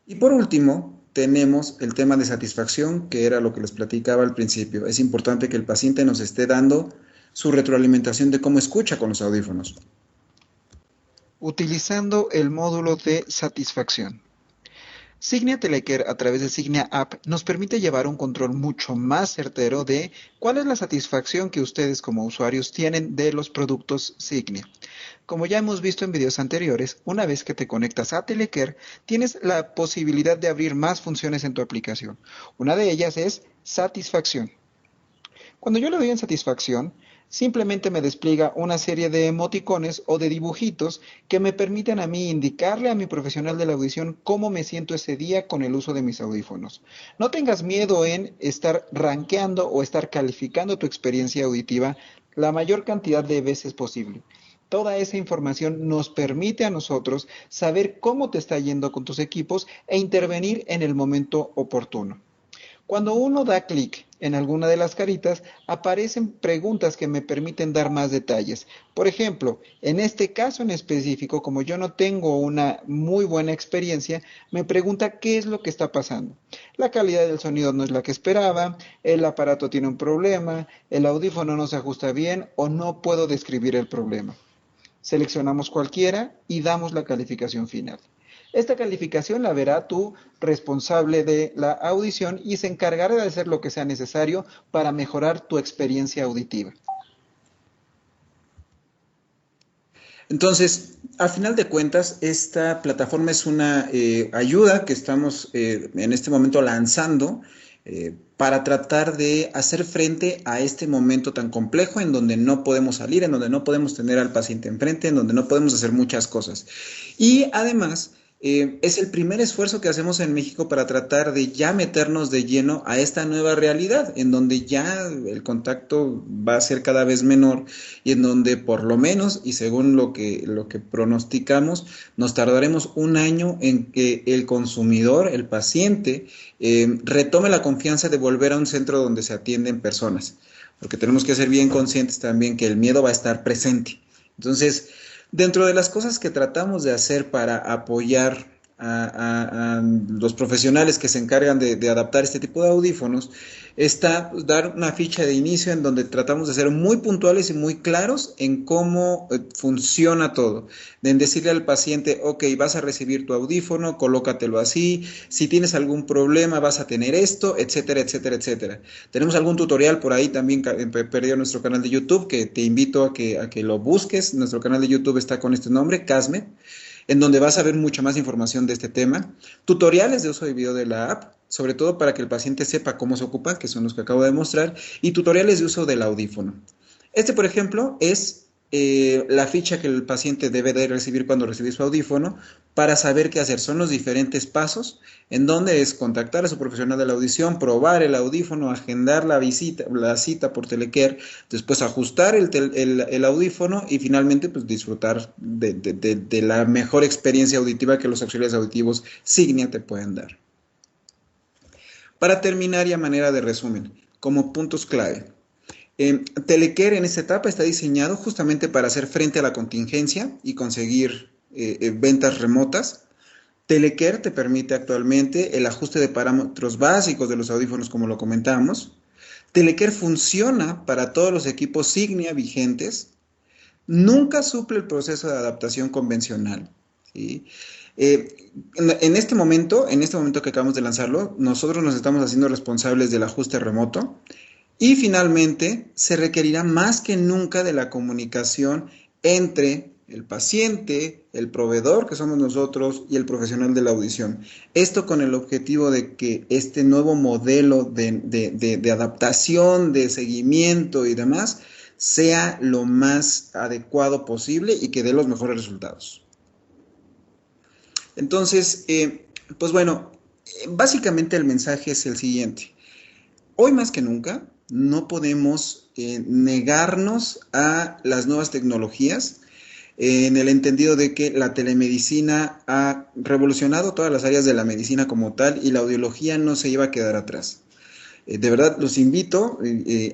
Y por último, tenemos el tema de satisfacción, que era lo que les platicaba al principio. Es importante que el paciente nos esté dando su retroalimentación de cómo escucha con los audífonos. Utilizando el módulo de satisfacción. Signia Telecare a través de Signia App nos permite llevar un control mucho más certero de cuál es la satisfacción que ustedes como usuarios tienen de los productos Signia. Como ya hemos visto en videos anteriores, una vez que te conectas a Telecare, tienes la posibilidad de abrir más funciones en tu aplicación. Una de ellas es satisfacción. Cuando yo le doy en satisfacción, simplemente me despliega una serie de emoticones o de dibujitos que me permiten a mí indicarle a mi profesional de la audición cómo me siento ese día con el uso de mis audífonos. No tengas miedo en estar rankeando o estar calificando tu experiencia auditiva la mayor cantidad de veces posible. Toda esa información nos permite a nosotros saber cómo te está yendo con tus equipos e intervenir en el momento oportuno. Cuando uno da clic en alguna de las caritas, aparecen preguntas que me permiten dar más detalles. Por ejemplo, en este caso en específico, como yo no tengo una muy buena experiencia, me pregunta qué es lo que está pasando. La calidad del sonido no es la que esperaba, el aparato tiene un problema, el audífono no se ajusta bien o no puedo describir el problema. Seleccionamos cualquiera y damos la calificación final. Esta calificación la verá tu responsable de la audición y se encargará de hacer lo que sea necesario para mejorar tu experiencia auditiva. Entonces, a final de cuentas, esta plataforma es una ayuda que estamos en este momento lanzando para tratar de hacer frente a este momento tan complejo en donde no podemos salir, en donde no podemos tener al paciente enfrente, en donde no podemos hacer muchas cosas. Y además, es el primer esfuerzo que hacemos en México para tratar de ya meternos de lleno a esta nueva realidad, en donde ya el contacto va a ser cada vez menor y en donde por lo menos, y según lo que pronosticamos, nos tardaremos un año en que el consumidor, el paciente, retome la confianza de volver a un centro donde se atienden personas, porque tenemos que ser bien conscientes también que el miedo va a estar presente. Entonces, dentro de las cosas que tratamos de hacer para apoyar a los profesionales que se encargan de adaptar este tipo de audífonos, está dar una ficha de inicio en donde tratamos de ser muy puntuales y muy claros en cómo funciona todo. En decirle al paciente, ok, vas a recibir tu audífono, colócatelo así, si tienes algún problema vas a tener esto, etcétera, etcétera, etcétera. Tenemos algún tutorial por ahí también perdido en nuestro canal de YouTube, que te invito a que lo busques. Nuestro canal de YouTube está con este nombre, Casmed, en donde vas a ver mucha más información de este tema, tutoriales de uso de video de la app, sobre todo para que el paciente sepa cómo se ocupa, que son los que acabo de mostrar, y tutoriales de uso del audífono. Este, por ejemplo, es la ficha que el paciente debe de recibir cuando recibe su audífono, para saber qué hacer. Son los diferentes pasos en donde es contactar a su profesional de la audición, probar el audífono, agendar la cita por Telecare, después ajustar el audífono y finalmente pues, disfrutar de la mejor experiencia auditiva que los auxiliares auditivos Signia te pueden dar. Para terminar y a manera de resumen, como puntos clave, Telecare en esta etapa está diseñado justamente para hacer frente a la contingencia y conseguir ventas remotas. Telecare te permite actualmente el ajuste de parámetros básicos de los audífonos, como lo comentamos. Telecare funciona para todos los equipos Signia vigentes. Nunca suple el proceso de adaptación convencional, ¿sí? En este momento que acabamos de lanzarlo, nosotros nos estamos haciendo responsables del ajuste remoto. Y finalmente, se requerirá más que nunca de la comunicación entre el paciente, el proveedor, que somos nosotros, y el profesional de la audición. Esto con el objetivo de que este nuevo modelo de adaptación, de seguimiento y demás, sea lo más adecuado posible y que dé los mejores resultados. Entonces, pues bueno, básicamente el mensaje es el siguiente. Hoy más que nunca, no podemos negarnos a las nuevas tecnologías en el entendido de que la telemedicina ha revolucionado todas las áreas de la medicina como tal y la audiología no se iba a quedar atrás. De verdad, los invito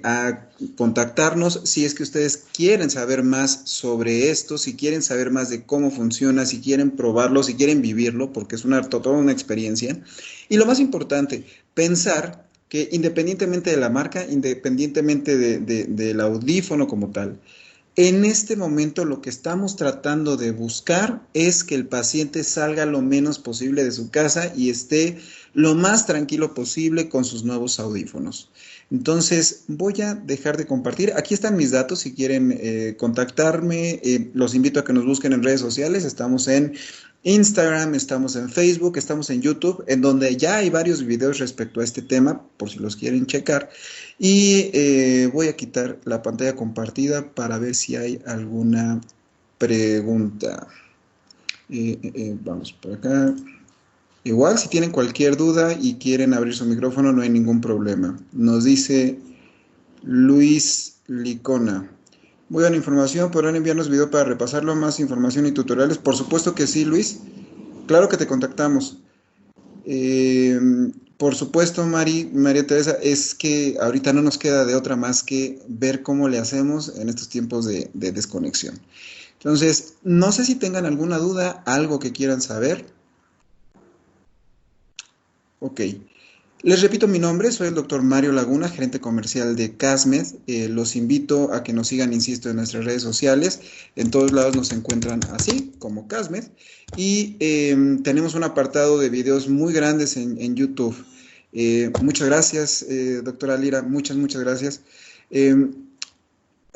a contactarnos si es que ustedes quieren saber más sobre esto, si quieren saber más de cómo funciona, si quieren probarlo, si quieren vivirlo, porque es toda una experiencia. Y lo más importante, pensar que independientemente de la marca, independientemente del audífono como tal, en este momento lo que estamos tratando de buscar es que el paciente salga lo menos posible de su casa y esté lo más tranquilo posible con sus nuevos audífonos. Entonces voy a dejar de compartir. Aquí están mis datos si quieren contactarme. Los invito a que nos busquen en redes sociales. Estamos en Instagram, estamos en Facebook, estamos en YouTube, en donde ya hay varios videos respecto a este tema, por si los quieren checar. Y voy a quitar la pantalla compartida para ver si hay alguna pregunta. Vamos por acá. Igual, si tienen cualquier duda y quieren abrir su micrófono, no hay ningún problema. Nos dice Luis Licona. Muy buena información, ¿podrán enviarnos video para repasarlo? Más información y tutoriales. Por supuesto que sí, Luis. Claro que te contactamos. Por supuesto, María Teresa, es que ahorita no nos queda de otra más que ver cómo le hacemos en estos tiempos de desconexión. Entonces, no sé si tengan alguna duda, algo que quieran saber. Ok. Les repito mi nombre, soy el doctor Mario Laguna, gerente comercial de Casmed. Los invito a que nos sigan, insisto, en nuestras redes sociales. En todos lados nos encuentran así, como Casmed. Y tenemos un apartado de videos muy grandes en YouTube. Muchas gracias, doctora Lira, muchas gracias.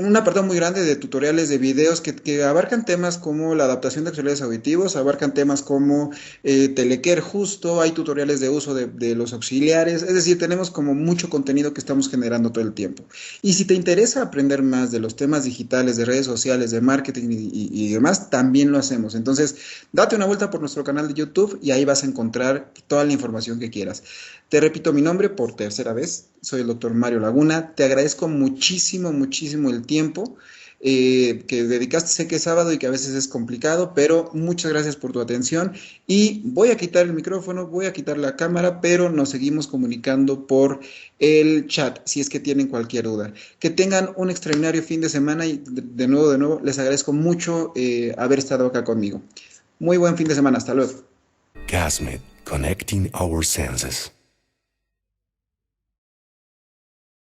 Un apartado muy grande de tutoriales, de videos que abarcan temas como la adaptación de auxiliares auditivos, abarcan temas como Telecare justo, hay tutoriales de uso de los auxiliares, es decir, tenemos como mucho contenido que estamos generando todo el tiempo. Y si te interesa aprender más de los temas digitales, de redes sociales, de marketing y demás, también lo hacemos. Entonces, date una vuelta por nuestro canal de YouTube y ahí vas a encontrar toda la información que quieras. Te repito mi nombre por tercera vez, soy el doctor Mario Laguna. Te agradezco muchísimo el tiempo que dedicaste. Sé que es sábado y que a veces es complicado, pero muchas gracias por tu atención. Y voy a quitar el micrófono, voy a quitar la cámara, pero nos seguimos comunicando por el chat si es que tienen cualquier duda. Que tengan un extraordinario fin de semana y de nuevo, les agradezco mucho haber estado acá conmigo. Muy buen fin de semana, hasta luego. Casmed, connecting our senses.